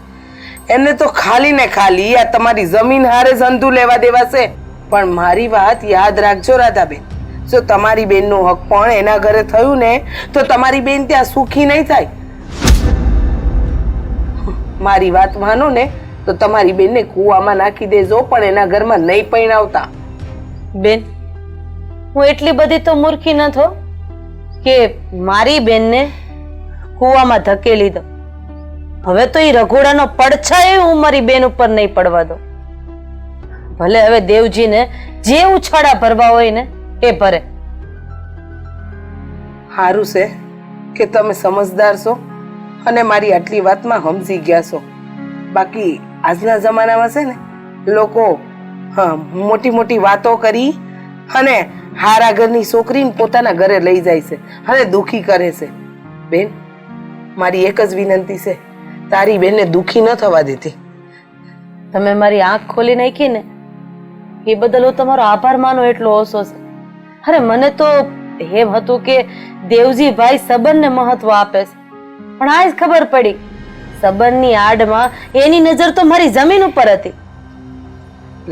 એને તો ખાલી ને ખાલી આ તમારી જમીન હારે જંતુ લેવા દેવા છે. પણ મારી વાત યાદ રાખજો રાધાબેન, જો તમારી બેનનું હક પણ એના ઘરે થયું ને તો તમારી બેન ત્યાં સુખી નહીં થાય. મારી વાત માનો ને તો તમારી બેનને કૂવામાં નાખી દેજો, પણ એના ઘરમાં નહીં પરણાવતા. બેન, હું એટલી બધી તો મૂર્ખી ન થો કે મારી બેનને કૂવામાં ધકેલી દો. હવે તો એ રઘોડાનો પડછાયો હું મારી બેન ઉપર નહીં પડવા દો. ભલે હવે દેવજીને જે ઉછાળા ભરવા હોય ને એ ભરે. સારું છે કે તમે સમજદાર છો અને મારી આટલી વાતમાં સમજી ગયા છો. બાકી આજના જમાનામાં છે ને લોકો મોટી મોટી વાતો કરી અને હારા ઘરની છોકરીને પોતાના ઘરે લઈ જાય છે અને દુખી કરે છે. બેન, મારી એક જ વિનંતી છે, તારી બેનને દુખી ન થવા દેતી. તમે મારી આંખ ખોલી નાખી ને એ બદલ હું તમારો આભાર માનો એટલો ઓછો છે. અરે મને તો એમ હતું કે દેવજીભાઈ સંબંધને મહત્વ આપે છે, પણ આજ ખબર પડી સંબંધની આડમાં એની નજર તો મારી જમીન ઉપર હતી.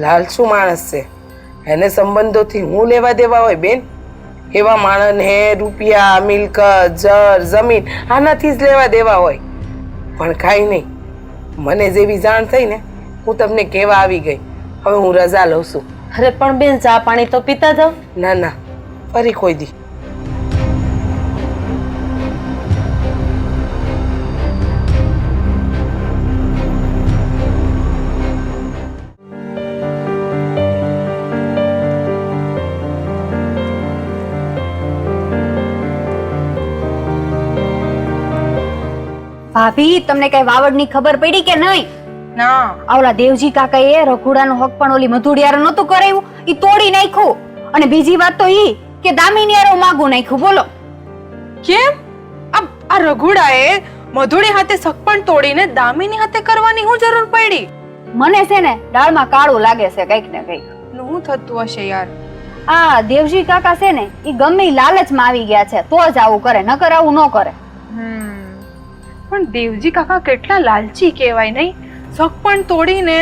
લાલચુ માણસ છે, એને સંબંધોથી હું લેવા દેવા હોય બેન? એવા માણસને રૂપિયા, મિલકત, જર, જમીન આનાથી જ લેવા દેવા હોય. પણ કાંઈ નહીં, મને જેવી જાણ થઈ ને હું તમને કહેવા આવી ગઈ. હવે હું રજા લઉં છું. અરે પણ બેન, ચા પાણી તો પીતા જાઓ. ના ના, ફરી કોઈ દી. ભાભી, તમને કઈ વાવડની ખબર પડી કે નહીં? ના. આવલા દેવજી કાકાએ રઘોડાનો હક પણ ઓલી મધુડિયારો નતું કરાવ્યું, ઈ તોડી નાખ્યું. અને બીજી વાત તો ઈ કે દામિનીયારો માગું નાખ્યું. બોલો કેમ? આ રઘુડાએ મધુડી હાથે સગપણ તોડીને દામિની હાથે કરવાની શું જરૂર પડી? મને છે ને દાળમાં કાળું લાગે છે કઈક ને કઈક. શું થતું હશે યાર? આ દેવજી કાકા છે ને ઈ ગમે ઈ લાલચમાં આવી ગયા છે તો જ આવું કરે, નકર આવું ન કરે. પણ દેવજી કાકા કેટલા લાલચી કહેવાય નહીં? સગપણ તોડીને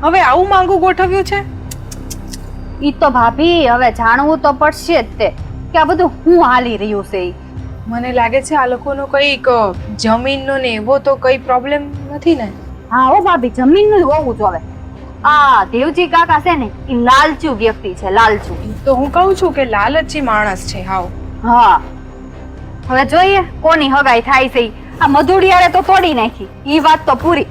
હવે આવું માંગુ ગોઠવ્યું છે. ઈ તો ભાભી હવે જાણવું તો પડશે જ તે કે આ બધું હું હાલી રહ્યું છે. મને લાગે છે આ લોકોનો કઈક જમીનનો ને એવો તો કઈ પ્રોબ્લેમ નથી ને? હા હો ભાભી, જમીનનું હોવું જોવે. આ દેવજી કાકા છે ને ઈ લાલચુ વ્યક્તિ છે, લાલચુ. તો હું કહું છું કે લાલચી માણસ છે હાવ. હા, હવે જોઈએ કોની હગાઈ થાય છે. આ મધુડિયારે તો તોડી નાખી, ઈ વાત તો પૂરી.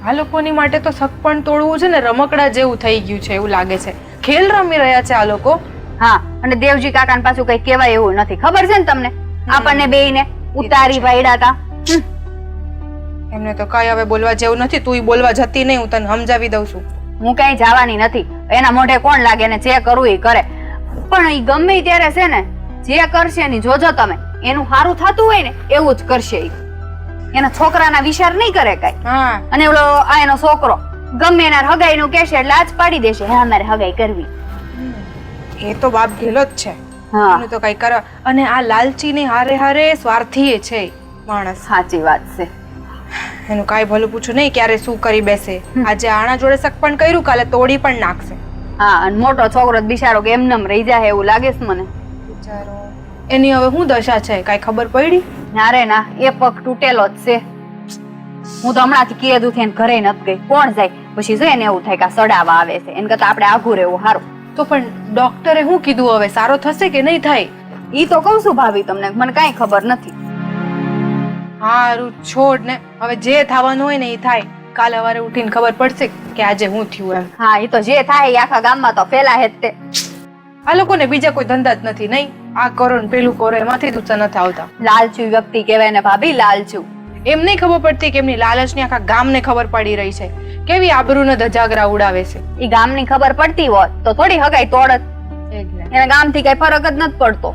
આ લોકોની માટે તો સગપણ તોડવું છે ને રમકડા જેવું થઈ ગયું છે એવું લાગે છે. ખેલ રમી રહ્યા છે આ લોકો. હા, અને દેવજી કાકાને પાછું કઈ કહેવાય એવું નથી. ખબર છે ને તમને? આપણને બેયને ઉતારી વાયડા હતા. એમને તો કઈ હવે બોલવા જેવું નથી. તું બોલવા જતી નહીં, હું તને સમજાવી દઉં છું. હું કઈ જવાની નથી. એના મોઢે કોણ લાગે ને જે કરવું એ કરે. પણ એ ગમે ત્યારે છે ને જે કરશે એની જોજો તમે, એનું સારું થતું હોય ને એવું જ કરશે. એના છોકરાના વિચાર નહીં કરે કઈ. હા, અને ઓલો આ એનો છોકરો ગમે એના હગાઈ નું કહેશે એટલે આજ પાડી દેશે, હા મારે હગાઈ કરવી. એ તો બાપ ગેલો જ છે. હા, એનું તો કઈ કરવા. અને આ લાલચી ની હારે હારે સ્વાર્થી છે માણસ. સાચી વાત છે. એનું કાઈ ભલું પૂછું નહીં ક્યારે શું કરી બેસે. આજે આણા જોડે સગપણ કર્યું, કાલે તોડી પણ નાખશે. હા અને મોટો છોકરો જ બિચારો કે એમનેમ રહી જાય એવું લાગે છે મને. બિચારો, એની હવે શું દશા છે, કાંઈ ખબર પડી? ના રે ના, એ પગ તૂટેલો જ છે. હું તો હમણાંથી કીધું છે ઘરે નથી ગઈ. કોણ જાય પછી છે ને એવું થાય કે આ સડાવા આવે છે, એને કરતા આપણે આઘું રહેવું સારું. તો પણ ડોક્ટરે શું કીધું, હવે સારો થશે કે નહીં થાય? ઈ તો કઉ છું ભાભી તમને, મને કાંઈ ખબર નથી. હારું છોડ ને, હવે જે થવાનું હોય ને એ થાય. કાલે સવારે ઉઠીને ખબર પડશે કે આજે હું થયું એમ. હા એ તો જે થાય એ આખા ગામમાં તો ફેલાય જ તે. આ લોકોને બીજા કોઈ ધંધા જ નથી, નહીં આ કરો ને પેલું કરો, એમાંથી ઊંચા નથી આવતા. લાલચુ વ્યક્તિ કહેવાય ને ભાભી, લાલચુ. એમ નહીં ખબર પડતી કે એમની લાલચની આખા ગામને ખબર પડી રહી છે, કેવી આબરૂને ધજાગરા ઉડાવે છે. ઈ ગામની ખબર પડતી હોત તો થોડી હગાઈ તોડત. એના ગામથી કઈ ફરક જ નથી પડતો.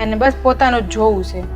એને બસ પોતાનું જ જોવું છે.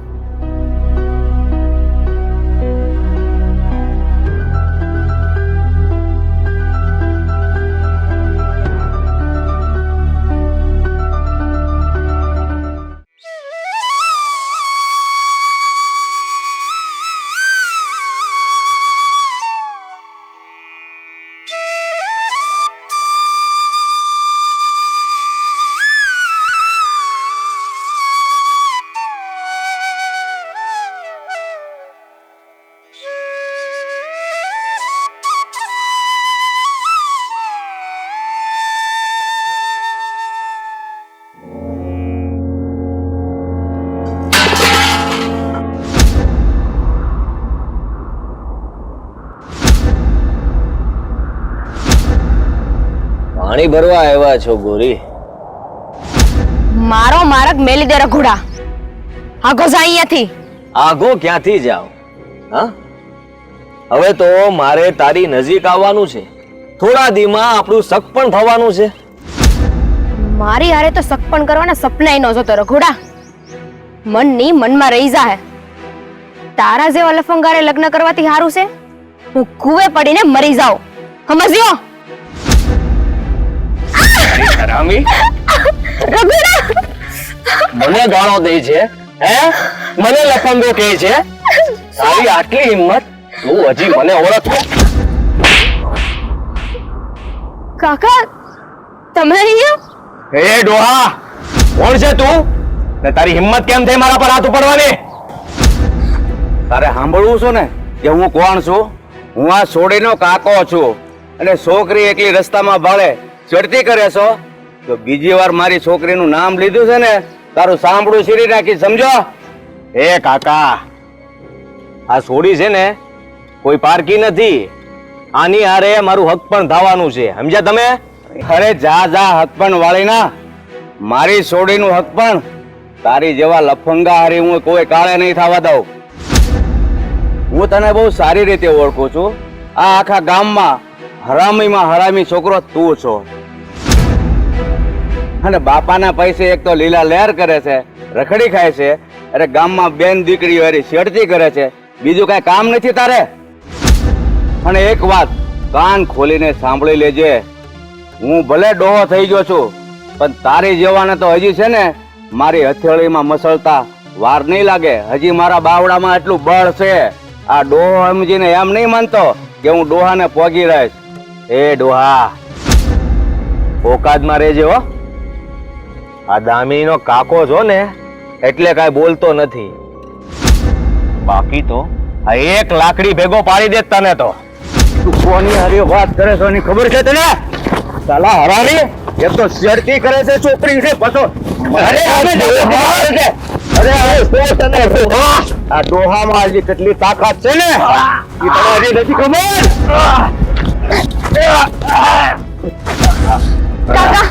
પાણી ભરવા આવ્યા છો ગોરી? મારો માર્ગ મેલી દે રઘુડા. આગો જા અહીંયાથી. આગો ક્યાંથી જાવ? હા, હવે તો મારે તારી નજીક આવવાનું છે. થોડા દીમાં આપણું સક પણ થવાનું છે. મારી હારે તો સગપણ કરવાના સપનાય ન જોતો રઘુડા. મનની મનમાં રહી જાહે. તારા જેવા લફંગારે લગ્ન કરવાથી સારું છે હું કુવે પડીને મરી જાઉં. સમજ્યો? હરામી, મને ગાળો દે છે, હે? મને લફંગો કહે છે? તારી આટલી હિંમત, તું હજી મને ઓળખતો? કાકા તમે અહીંયા? હે ડોહા, કોણ છે તું ને તારી હિંમત કેમ થઈ મારા પર હાથ ઉપાડવાની? તારે સાંભળવું છું ને કે હું કોણ છું? હું આ સોડીનો કાકો છું અને છોકરી એકલી રસ્તામાં ભાળે ચડતી કરે છો તો બીજી વાર મારી છોકરીનું નામ લીધું છે ને તારું સાંભળું શીરી નાખી, સમજો? હે કાકા, આ સોડી છે ને કોઈ પારકી નથી. આની હારે મારું હક પણ ધાવાનું છે, સમજ્યા તમે? અરે જા જા, હક પણ વાળી ના. મારી સોડીનું હક પણ તારી જેવા લફંગા હારી હું કોઈ કાળે નહીં થવા દઉં. હું તને બહુ સારી રીતે ઓળખું છું. આ આખા ગામમાં હરામીમાં હરામી છોકરો તું છો. અને બાપાના પૈસે એક તો લીલા લહેર કરે છે, રખડી ખાય છે, અરે ગામમાં બેન દીકરીઓ હારી છેડતી કરે છે. બીજું કઈ કામ નથી તારે? અને એક વાત કાન ખોલીને સાંભળી લેજે, હું ભલે ડોહો થઈ ગયો છું પણ તારી જેવાને તો હજી છે ને મારી હથેળીમાં મસળતા વાર નહીં લાગે. હજી મારા બાવડામાં એટલું બળ છે. આ ડોહો સમજીને એમ નહીં માનતો કે હું ડોહાને પોગી રહીશ. એ ડોહા, ઓકાદમાં રહેજે હો. આ દામિનીનો કાકો છો ને એટલે કાંઈ બોલતો નથી, બાકી તો આ એક લાકડી ભેગો પાડી દે તને તો. તું કોની હારી વાત કરે છો એની ખબર છે તને? સાલા હરામી, એ તો શેરતી કરે છે છોકરી છે પતો. અરે હવે તને આ ડોહામાં હજી કેટલી તાકાત છે ને એ તને હજી નથી ખબર. કાકા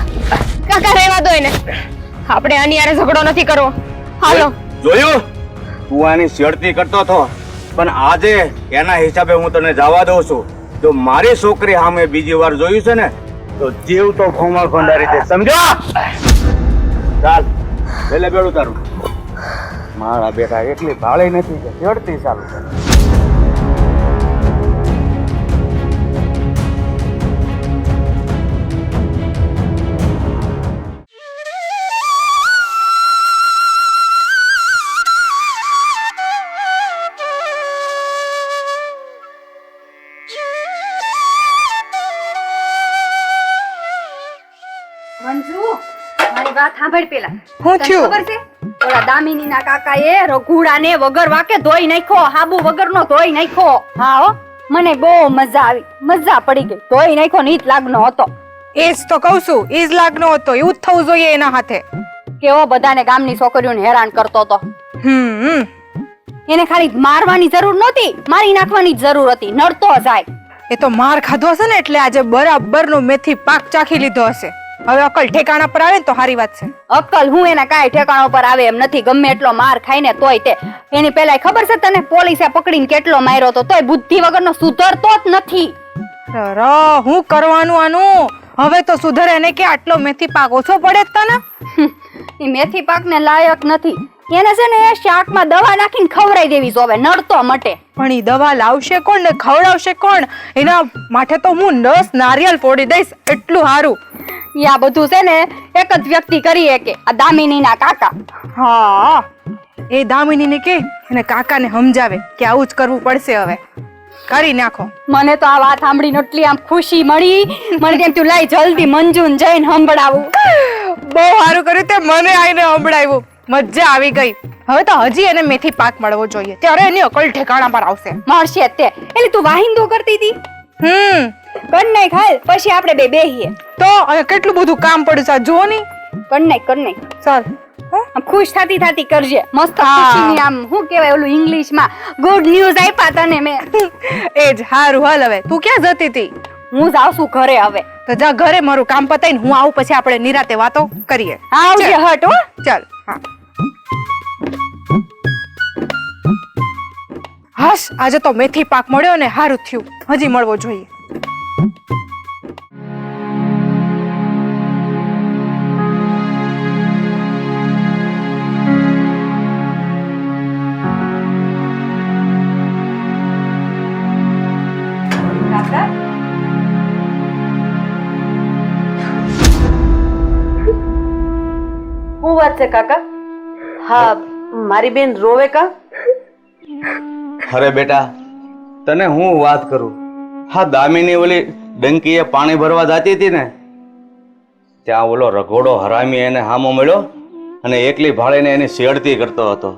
કાકા રહેવા દો એને. આપણે આની હારે ઝઘડો નથી કરવો. હાલો. જોયું, તું આની શેરતી કરતો હતો પણ આજે એના હિસાબે હું તને જવા દઉં છું. જો મારી છોકરી સામે બીજી વાર જોયું છે ને તો જીવ તો ખોમા ખંડારી દે, સમજો? ચાલ એટલે બેડું તારું. મારા બેટા એટલી ભાળી નથી કે શેરતી ચાલુ છે. સાંભળ પેલા હું તને થયું? ખબર છે ઓલા દામિનીના કાકાએ રઘુડાને વગર વાકે ધોઈ નાખ્યો, હાબુ વગરનો ધોઈ નાખ્યો. હા હો, મને બહુ મજા આવી, મજા પડી ગઈ. ધોઈ નાખ્યો ને ઈ જ લાગનો હતો. એ જ તો કહું છું, એ જ લાગનો હતો. એવું જ થવું જોઈએ એના હાથે. કેવો બધાને ગામની છોકરીઓને હેરાન કરતો હતો. હમ એને ખાલી મારવાની જરૂર નહોતી, મારી નાખવાની જ જરૂર હતી. નડતો જાય. એ તો માર ખાધો હશે ને એટલે આજે બરાબરનો મેથી પાક ચાખી લીધો હશે. હવે અકલ ઠેકાણા પર આવે ને તો સારી વાત છે. અક્કલ હું એના કાંઈ ઠેકાણો પર આવે એમ નથી. ગમે એટલો માર ખાઈને તોય તે એની પેલા ખબર છે તને પોલીસે પકડીને કેટલો માર્યો હતો, તોય બુદ્ધિ વગરનો સુધરતો જ નથી. હું કરવાનું આનું? હવે તો સુધરે ને કે આટલો મેથી પાક ઓછો પડે જ તને. એ મેથી પાકને લાયક નથી. એને છે ને શાકમાં દવા નાખીને ખવડાવી દેવી જોવે, નડતો મટે. પણ ઈ દવા લાવશે કોણ ને ખવડાવશે કોણ? એના માટે તો હું 10 નારિયેલ ફોડી દઈશ, એટલું સારું. ઈ આ બધું છે ને એક જ વ્યક્તિ કરી શકે, આ દામિનીના કાકા. હા, એ દામિનીને કે એને કાકાને સમજાવે કે આવું જ કરવું પડશે. હવે કરી નાખો. મને તો આ વાત સાંભળીને એટલી આમ ખુશી મળી. મને તેમ તું લાઈ જલ્દી મંજુન જઈને સંભળાવું. બહુ સારું કર્યું તે મને આઈને સંભળાવ્યું. મજા આવી ગઈ. હવે તો હજી એને મેથી પાક મળવો જોઈએ, ત્યારે એની અકલ ઠેકાણા પર આવશે. મળશે તે. એટલે તું વાહિંદો કરતી હતી. કર નાખ હાલ, પછી આપણે બે બેહીએ. તો અહીંયા કેટલું બધું કામ પડ્યું છે, જો ની. કર નાખ. ચાલ આમ ખુશ થતી કરજે. મસ્ત ખુશીની આમ શું કહેવાય ઓલું ઇંગ્લિશમાં ગુડ ન્યૂઝ આપ્યા તને મેં. એ જ હારું. હાલ હવે તું ક્યાં જતી હતી? હું જાઉં છું ઘરે હવે. તો જા ઘરે, મારું કામ પતાઈને હું આવું, પછી આપણે નિરાતે વાતો કરીએ. આવજે હટ હો. ચાલ. હા હાશ, આજે તો મેથી પાક મળ્યો ને હારું થયું. હજી મળવો જોઈએ. શું વાત છે કાકા? હા, મારી બેન રોવે કા? અરે બેટા, તને હું વાત કરું. હા, દામિની ઓલી ડંકીએ પાણી ભરવા જતી હતી ને, ત્યાં ઓલો રઘોડો હરામી એને હામો મળ્યો અને એકલી ભાળીને એની છેડતી કરતો હતો.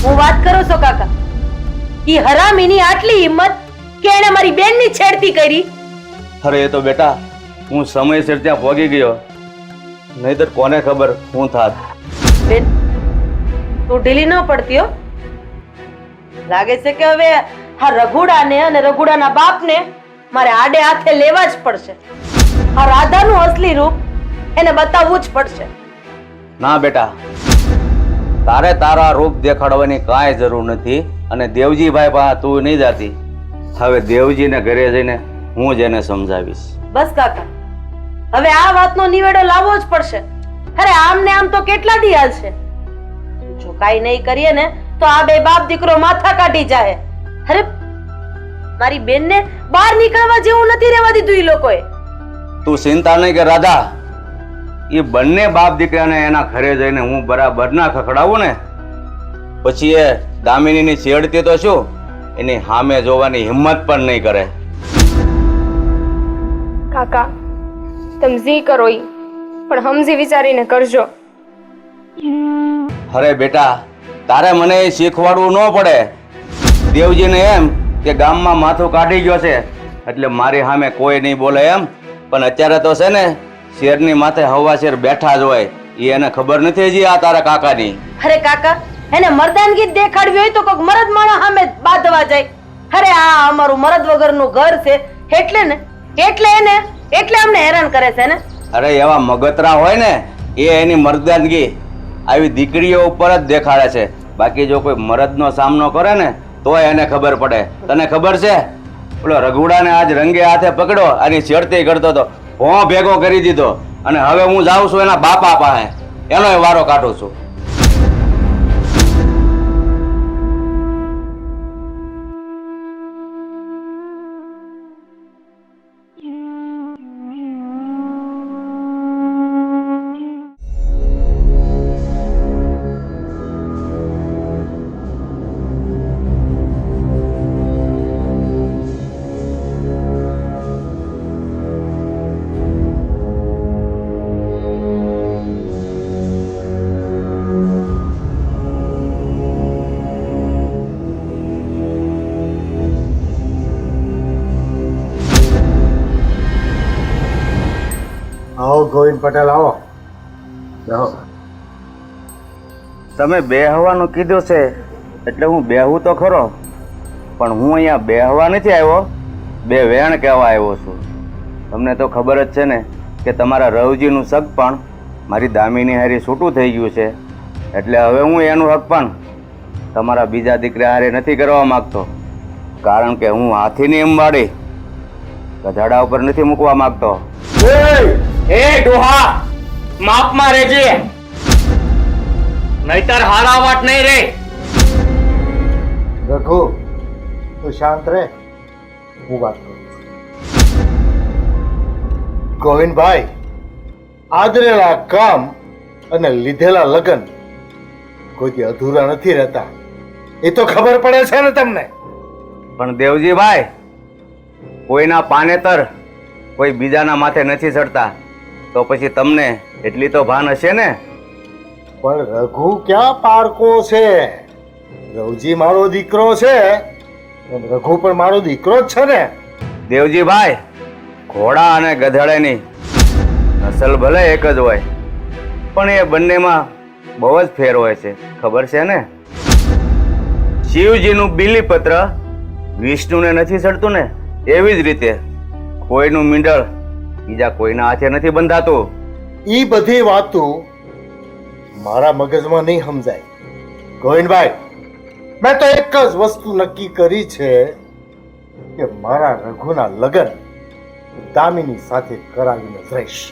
હું વાત કરું છો કાકા? ઈ હરામીની આટલી હિંમત કે એને મારી બેનની છેડતી કરી? અરે એ તો બેટા હું સમયસર ત્યાં પહોંચી ગયો, નહીતર કોને ખબર હું થાત. બેન, તું ઢીલી ન પડતી હો. લાગે છે કે હવે આ રઘુડાને અને રઘુડાના બાપને મારે આડે હાથે લેવા જ પડશે. આ રાધાનું અસલી રૂપ એને બતાવવું જ પડશે. ના બેટા, તારે તારા રૂપ દેખાડવાની કાંઈ જરૂર નથી. અને દેવજીભાઈ પાસે તું નહીં જાતી. હવે દેવજીને ઘરે જઈને હું જ એને સમજાવીશ. બસ કાકા, હવે આ વાતનો નિવેડો લાવવો જ પડશે. અરે આમ ને આમ તો કેટલા દી હાલશે. જો કાઈ નહીં કરીએ ને તો આ બે બાપ દીકરો માથા કાઢી જાય. અરે મારી બેનને બહાર નીકળવા જેવું નથી રહેવા દીધું ઈ લોકોએ. તું ચિંતા નહીં કે રાધા, એ બંને બાપ દીકરાને એના ઘરે જઈને હું બરાબર ના ખખડાવું ને, પછી એ દામિનીની છેડતી તો શું, એની સામે જોવાની હિંમત પણ નહીં કરે. કાકા, તમે જી કરો ઈ, પણ સમજી વિચારીને કરજો. અરે બેટા, તારે મને એ શીખવાડવું ન પડે. દેવજીને એમ કે ગામમાં માથું કાઢી ગયો છે એટલે મારી સામે કોઈ નહીં બોલે એમ, પણ અત્યારે તો છે ને શેરની માથે હવા શેર બેઠા જ હોય. એ એને ખબર નથી હજી આ તારા કાકાની. અરે કાકા, એને મર્દાનગી દેખાડવી હોય તો કોઈક મરદ માણસ સામે બાંધવા જાય. અરે આ અમારું મરદ વગરનું ઘર છે એટલે ને, એટલે અમને હેરાન કરે છે ને. અરે એવા મગતરા હોય ને એ એની મર્દાનગી આવી દીકરીઓ ઉપર જ દેખાડે છે. બાકી જો કોઈ મરદનો સામનો કરે ને તો એને ખબર પડે. તને ખબર છે ઓલો રઘુડાને આજ રંગે હાથે પકડ્યો અને છેડતી કરતો હતો, ભોં ભેગો કરી દીધો, અને હવે હું જાઉં છું એના બાપા પાસે, એનો વારો કાઢું છું. ગોવિંદ પટેલ આવો બેહો. તમે બેહવાનું કીધું છે એટલે હું બેહું તો ખરો, પણ હું અહીંયા બેહવા નથી આવ્યો, બે વેણ કહેવા આવ્યો છું. તમને તો ખબર જ છે ને કે તમારા રવજીનું સગ પણ મારી દામીની હારી છૂટું થઈ ગયું છે, એટલે હવે હું એનું હક પણ તમારા બીજા દીકરા હારે નથી કરવા માંગતો, કારણ કે હું હાથીની અંબાડી ગધાડા ઉપર નથી મૂકવા માંગતો. એ ડોહા માપમાં રહેજે, નહીતર હારા વાત નહીં રે. રઘુ તું શાંત રહે, હું વાત કરું છું. ગોવિંદભાઈ, આદરેલા કામ અને લીધેલા લગ્ન કોઈ અધૂરા નથી રહેતા, એ તો ખબર પડે છે ને તમને. પણ દેવજીભાઈ, કોઈના પાનેતર કોઈ બીજાના માથે નથી ચડતા, તો પછી તમને એટલી તો ભાન હશે ને. પણ રઘુ ક્યાં પારકો છે? રવજી મારો દીકરો છે, એમ રઘુ પણ મારો દીકરો જ છે ને. દેવજીભાઈ, ઘોડા અને ગધેડાની નસલ ભલે એક જ હોય, પણ એ બંનેમાં બહુ જ ફેર હોય છે, ખબર છે ને. શિવજીનું બીલીપત્ર વિષ્ણુને નથી ચડતું ને, એવી જ રીતે કોઈનું મીંડળ બીજા કોઈના હાથે નથી બંધાતું. ઈ બધી વાતો મારા મગજમાં નહીં સમજાય. ગોવિંદભાઈ, મેં તો એક જ વસ્તુ નક્કી કરી છે કે મારા રઘુના લગ્ન દામિની સાથે કરાવીને જ રહીશ.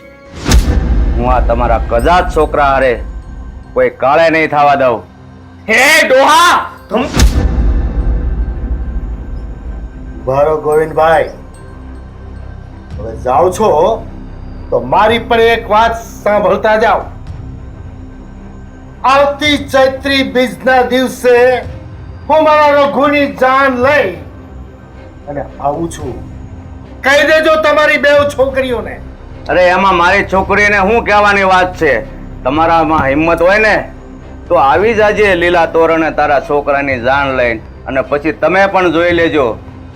હું આ તમારા કજાત છોકરા હારે કોઈ કાળે નહીં થવા દઉં. હે ડોહા બરો ગોવિંદભાઈ, હવે જાઓ છો તો મારી પણ એક વાત સાંભળતા જાઓ. આવતી ચૈત્રી બીજના દિવસે હું મારા રઘુની જાન લઈ અને આવું છું. કહી દેજો તમારી બેવ છોકરીઓને. અરે એમાં મારી છોકરીને શું કહેવાની વાત છે? તમારામાં હિંમત હોય ને તો આવી જાજે લીલા તોરણે તારા છોકરાની જાન લઈને, અને પછી તમે પણ જોઈ લેજો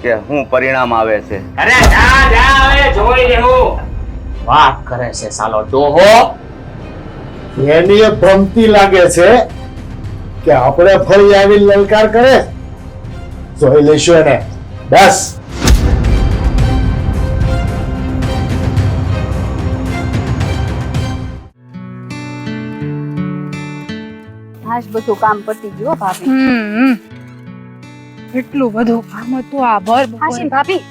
કે શું પરિણામ આવે છે. અરે જા જા હવે જોઈ લેવું. વાત કરે છે સાલો ડોહો. એની એ ભ્રમતી લાગે છે કે આપણે ફરી આવી લલકાર કરે. જોઈ લેશું એને. બસ. આજ બધું કામ પતી ગયું ભાભી. એટલું બધું કામ હતું આ ભર હાશીન ભાભી,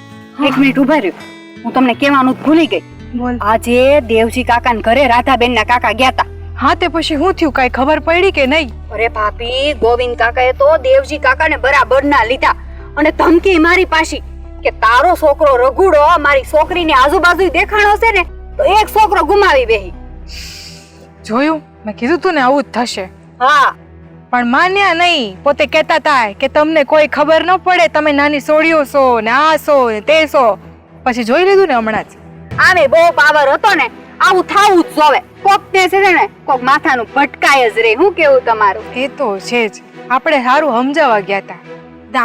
એક મિનિટ ઉભા રહ્યો, હું તમને કહેવાનું જ ભૂલી ગઈ. બોલ. આજે દેવજી કાકાના ઘરે રાધાબેન ના કાકા ગયા તા. હા, તે પછી શું થયું? કઈ ખબર પડી કે નહીં? અરે ભાભી, ગોવિંદ કાકાએ તો દેવજી કાકાને બરાબર ના લીધા અને ધમકી મારી પાછી કે તારો છોકરો રઘુડો મારી છોકરીની આજુબાજુ દેખાણો છે ને તો એક છોકરો ગુમાવી બેહી. જોયું? મેં કીધું તું ને આવું જ થશે. હા, પણ માન્યા નહીં. પોતે કહેતા હતા કે તમને કોઈ ખબર ન પડે, તમે નાની સોળીઓ છો ને આ છો ને તે છો. પછી જોઈ લીધું ને હમણાં જ. આમે બહુ પાવર હતો ને, આવું થાવું જ જોવે. કોક ને છે ને કોક માથાનું ભટકાય જ રે. હું કેવું તમારું? એ તો છે જ. આપણે સારું સમજાવવા ગયા હતા,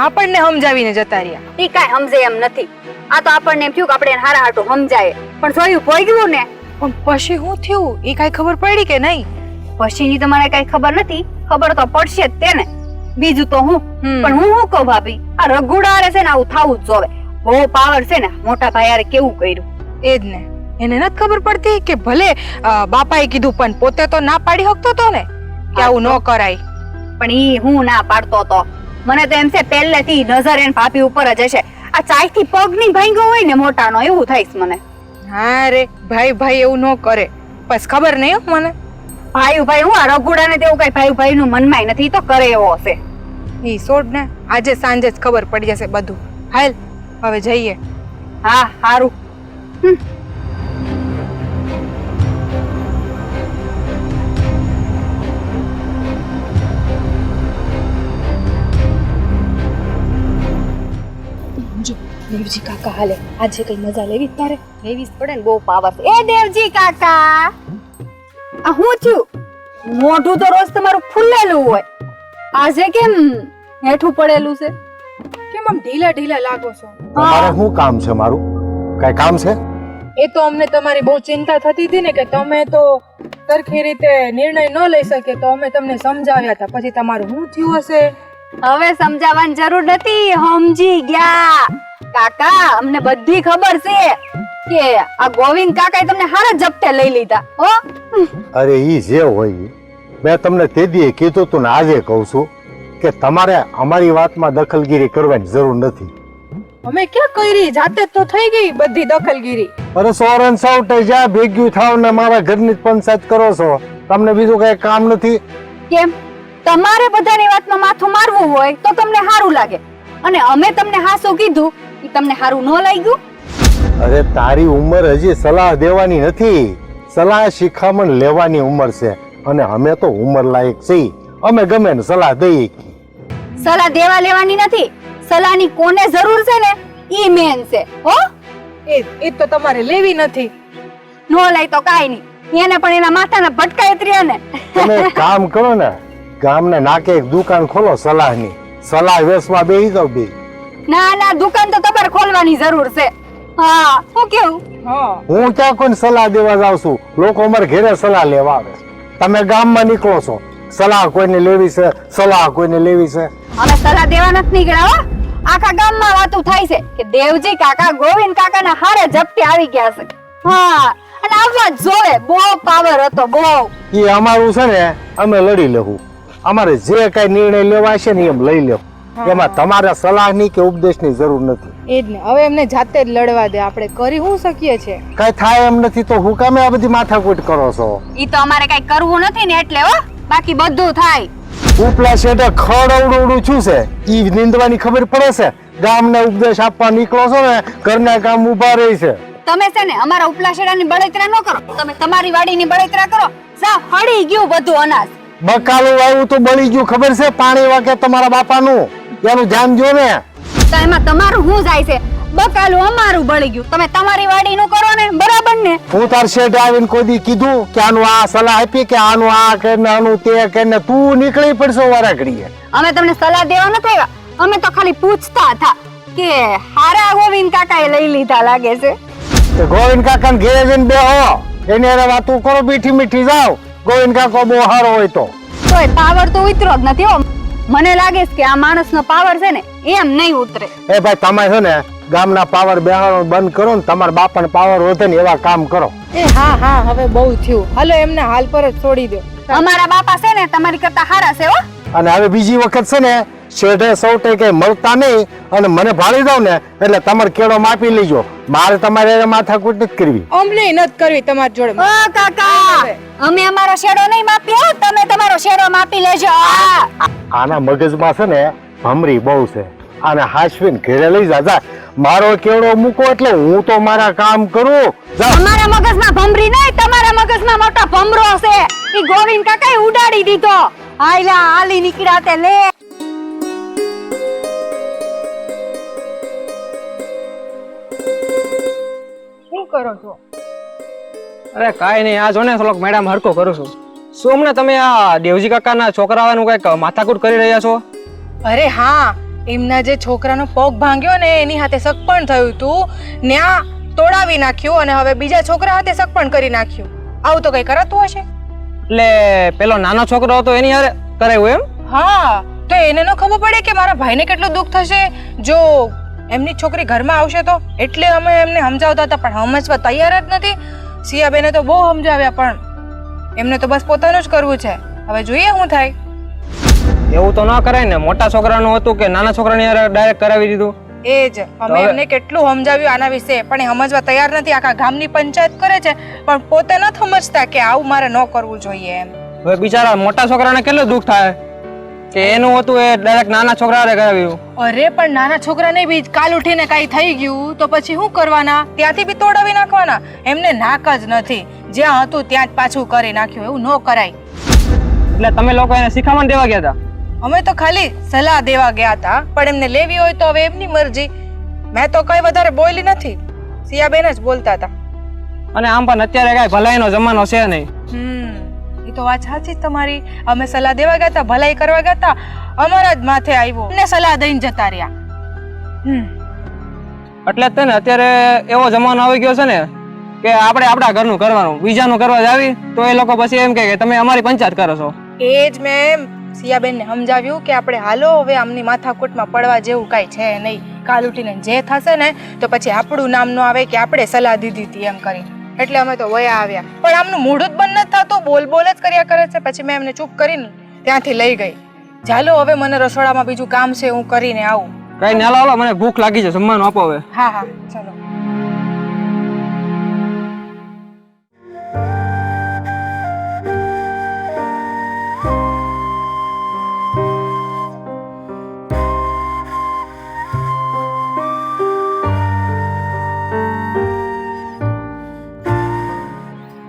આપણને સમજાવીને જતા રહ્યા. ઈ કાંઈ સમજે એમ નથી. આ તો આપણને એમ થયું કે આપણે હારા હાટું સમજાય, પણ જોયું ભોગ્યું ને. પણ પછી શું થયું એ કઈ ખબર પડી કે નહીં? પછીની તમારે કઈ ખબર નથી. ખબર તો પડશે જ તેને. બીજું તો હું પણ હું કહું ભાભી, આ રઘુડારે છે ને આવું થાવું જ જોવે. બહુ પાવર છે ને, મોટા ભાઈ કેવું કર્યું. એ જ ને, એને નથી ખબર પડતી કે ભલે બાપાએ કીધું પણ પોતે તો ના પાડી શકતો તો ને કે આવું ન કરાય. પણ ઈ હું ના પાડતો તો. મને તો એમ છે પહેલેથી નજર એન ભાભી ઉપર જ હશે. આ ચાયથી પગ ની ભાંગ્યો હોય ને મોટાનો, એવું થાય મને. હા રે, ભાઈ ભાઈ એવું ન કરે. બસ ખબર નહીં મને. ભાઈ ભાઈ હું આ રઘુડા ને તેવું કઈ ભાઈ ભાઈ નું મનમાં નથી, તો કરે એવો હશે. ઈ સોડ ને, આજે સાંજે જ ખબર પડી જશે બધું. હાલ હવે જઈએ. હા સારું. દેવજી કાકા હાલે, આજે કઈ મજા લેવી તારે? લેવી જ પડે ને, બહુ પાવર છે. એ દેવજી કાકા, આ હું થયું? મોઢું તો રોજ તમારું ફૂલેલું હોય, આજે કેમ હેઠું પડેલું છે? કેમ આમ ઢીલા ઢીલા લાગો છો? તમારે શું કામ છે? મારું કઈ કામ છે? એ તો અમને તમારી બહુ ચિંતા થતી હતી ને કે તમે તો સરખી રીતે નિર્ણય ન લઈ શકે, તો અમે તમને સમજાવ્યા હતા. પછી તમારું શું થયું હશે? હવે સમજાવવાની જરૂર નથી, સમજી ગયા. કાકા અમને બધી ખબર છે કે આ ગોવિંદ કાકાએ તમને હારા જપ્તે લઈ લીધા હો. અરે ઈ જે હોય, મેં તમને તે દીએ કીધું તું ને આજે કહું છું કે તમારે અમારી વાતમાં દખલગીરી કરવાની જરૂર નથી. અમે ક્યાં કરી, જાતે જ તો થઈ ગઈ બધી દખલગીરી. અરે સોરન સાઉટ જ્યાં ભેગ્યું થાવ ને મારા ઘરની જ પંચાયત કરો છો, તમને બીજું કઈ કામ નથી? કેમ તમારે બધાની વાતમાં માથું મારવું હોય તો તમને સારું લાગે, અને અમે તમને હાસું કીધું એ તમને સારું ન લાગ્યું? અરે તારી ઉંમર હજી સલાહ દેવાની નથી, સલાહ શિખામણ લેવાની ઉંમર છે, અને અમે તો ઉંમર લાયક છીએ, અમે ગમે ને સલાહ દઈએ. સલાહ દેવા લેવાની નથી, સલાહની કોને જરૂર છે ને ઈ મેન છે હો. એ તો તમારે લેવી નથી. નો લઈ તો કાઈ નહીં, એને પણ એના માથાના ભટકાય ત્રિયા ને. તમે એક કામ કરો ને, ગામને નાકે એક દુકાન ખોલો સલાહની, સલાહ વેચવા બેસી જાવ બે. ના ના, દુકાન તો તમારે ખોલવાની જરૂર છે. હા હું કેવું? હું ક્યાં કોઈ સલાહ દેવા જાઉં છું, લોકો અમારે ઘરે સલાહ લેવા આવે. તમે ગામમાં નીકળો છો, સલાહ કોઈને લેવી છે, સલાહ કોઈને લેવી છે. અમે સલાહ દેવા નથી નીકળ્યા હો. આખા ગામમાં વાતું થાય છે કે દેવજી કાકા ગોવિંદ કાકાના હારે ઝપટી આવી ગયા છે. હા, અને આવવા જ જોવે, બહુ પાવર હતો બહુ. એ અમારું છે ને, અમે લડી લેવું. અમારે જે કઈ નિર્ણય લેવા છે ને એમ લઈ લેવું, એમાં તમારા સલાહની કે ઉપદેશની જરૂર નથી. એ જ ને, હવે એમને જાતે જ લડવા દે, આપણે કરી શું શકીએ છીએ? કઈ થાય એમ નથી તો હું કામે આ બધી માથાકૂટ કરો છો? ઈ તો અમારે કઈ કરવું નથી ને એટલે હો, બાકી બધું થાય. ઉપલા શેઠે ખડ છું છે, ઈ નિંદવાની ખબર પડે છે. ગામને ઉપદેશ આપવા નીકળો છો ને, ઘરના કામ ઉભા રહી છે. તમે છે ને અમારા ઉપલા શેડાની બળતરા ન કરો, તમે તમારી વાડીની બળતરા કરો. સા હળી ગયું બધું અનાજ. બકાલું આવ્યું તો બળી ગયું, ખબર છે? પાણી વાકે તમારા બાપાનું, એનું ધ્યાન જો ને. તો એમાં તમારું શું જાય છે? બકાલું અમારું બળી ગયું, તમે તમારી વાડીનું કરો ને, બરાબર ને? હું તાર શેઠ આવીને કોઈ દી કીધું કે આનું આ સલાહ આપી કે આનું આ કરીને આનું તે કરીને તું નીકળી પડશો વારા ઘડીએ? અમે તમને સલાહ દેવા નથી આવ્યા, અમે તો ખાલી પૂછતા હતા કે હારા ગોવિંદ કાકાએ લઈ લીધા લાગે છે. ગોવિંદ કાકા ને ઘેરે જઈને બેહો, એની હારે વાતું કરો, મીઠી મીઠી જાવ. ગોવિંદ કાકો બહુ સારો હોય તો તોય પાવર તો ઉતરો જ નથી હો. મને લાગે છે કે આ માણસનો પાવર છે ને એમ નહીં ઉતરે. એ ભાઈ તમે છે ને ગામના પાવર બેહાડો બંધ કરો ને, તમારા બાપાને પાવર વધે ને એવા કામ કરો. એ હા હા, હવે બહુ થયું, હાલો એમને હાલ પર જ છોડી દો. અમારા બાપા છે ને તમારી કરતા હારા છે હો. અને હવે બીજી વખત છે ને શેઠે સૌટે કઈ મળતા નહીં અને મને ભાળી દઉં ને એટલે તમારે કેળો માપી લેજો. મારે તમારે માથાકૂટ નથી કરવી. અમને નથી કરવી તમારી જોડે. ઓ કાકા, અમે અમારો શેડો નહીં માપ્યો, તમે તમારો શેડો માપી લેજો. આના મગજમાં છે ને ભમરી બહુ છે, આને હાશવીને ઘરે લઈ જા. મારો કેળો મૂકો એટલે હું તો મારા કામ કરું. અમારા મગજમાં ભમરી નહીં, તમારા મગજમાં મોટો ભમરો છે. ઈ ગોવિંદ કાકાએ ઉડાડી દીધો. હાયલા હાલી નીકળ્યા તે લે. શું કરો છો? અરે કાઈ નહીં, આ જો ને થોડોક મેડમ હરકો કરું છું. શું હમણાં તમે આ દેવજી કાકાના છોકરાઓનું કઈક માથાકૂટ કરી રહ્યા છો? અરે હા, એમના જે છોકરાનો પગ ભાંગ્યો ને એની હાથે સગપણ થયું હતું, ન્યા તોડાવી નાખ્યું અને હવે બીજા છોકરા હાથે સગપણ કરી નાખ્યું. આવું તો કઈ કરાતું હશે? એટલે પેલો નાનો છોકરો હતો એની હારે કરાયું એમ? હા, તો એને ન ખબર પડે કે મારા ભાઈને કેટલું દુઃખ થશે જો એમની છોકરી ઘરમાં આવશે તો. એટલે અમે એમને સમજાવતા હતા પણ સમજવા તૈયાર જ નથી. સિયાબેને તો બહુ સમજાવ્યા પણ એમને તો બસ પોતાનું જ કરવું છે. હવે જોઈએ શું થાય. એવું તો ના કરાય ને, મોટા છોકરાનું હતું કે નાના છોકરાની હારે ડાયરેક્ટ કરાવી દીધું? એ જ અમે એમને કેટલું સમજાવ્યું આના વિશે પણ એ સમજવા તૈયાર નથી. આખા ગામની પંચાયત કરે છે પણ પોતે નથી સમજતા કે આવું મારે ન કરવું જોઈએ એમ. હવે બિચારા મોટા છોકરાને કેટલું દુઃખ થાય કે એનું હતું એ ડાયરેક્ટ નાના છોકરા હારે કરાવ્યું. અરે પણ નાના છોકરાને બી કાલ ઉઠીને કઈ થઈ ગયું તો પછી શું કરવાના? ત્યાંથી બી તોડાવી નાખવાના? એમને નાક જ નથી, જ્યાં હતું ત્યાં જ પાછું કરી નાખ્યું. એવું ન કરાય. એટલે તમે લોકો એને શિખામણ દેવા ગયા હતા? અમે તો ખાલી સલાહ દેવા ગયા હતા પણ એમને લેવી હોય તો હવે એમની મરજી. મેં તો કઈ વધારે બોલી નથી, સિયાબેન જ બોલતા હતા. અને આમ પણ અત્યારે કઈ ભલાઈનો જમાનો છે નહીં. એ તો વાત સાચી તમારી. અમે સલાહ દેવા ગયા હતા, ભલાઈ કરવા ગયા હતા, અમારા જ માથે આવ્યો ને સલાહ દઈને જતા રહ્યા. એટલે જ ને અત્યારે એવો જમાનો આવી ગયો છે ને કે આપણે આપણા ઘરનું કરવાનું, બીજાનું કરવા જાવી તો એ લોકો પછી એમ કહે કે તમે અમારી પંચાયત કરો છો. એ જ મેં સિયાબેનને સમજાવ્યું કે આપણે હાલો હવે આમની માથાકૂટમાં પડવા જેવું કાંઈ છે નહીં. કાલ ઉઠીને જે થશે ને તો પછી આપણું નામ ન આવે કે આપણે સલાહ દીધી હતી એમ કરી. એટલે અમે તો વયા આવ્યા. પણ આમનું મોઢું જ બંધ નથી થતું, બોલ બોલ જ કર્યા કરે છે. પછી મેં એમને ચૂપ કરીને ત્યાંથી લઈ ગઈ. ચાલો હવે મને રસોડામાં બીજું કામ છે, હું કરીને આવું. કઈ ના લાવો, મને ભૂખ લાગી છે, જમવાનું આપો હવે. હા હા ચલો.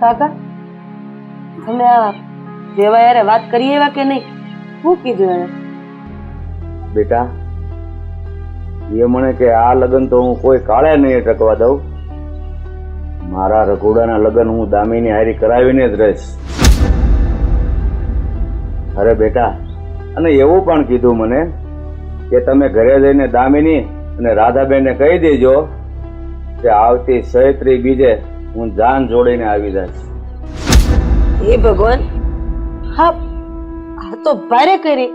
કાકા તમે આ જેવા યારે વાત કરી એવા કે નહીં? શું કીધું એને? બેટા એ મને કે આ લગ્ન તો હું કોઈ કાળે નહીં ટકવા દઉં. મારા રઘોડાના લગ્ન હું દામીની હારી કરાવીને જ રહીશ. અરે બેટા, અને એવું પણ કીધું મને કે તમે ઘરે જઈને દામિની અને રાધાબેનને કહી દેજો કે આવતી ચૈત્રી બીજે હું જાન જોડીને આવી જઈશ. હે ભગવાન, હા આ તો ભારે કરી.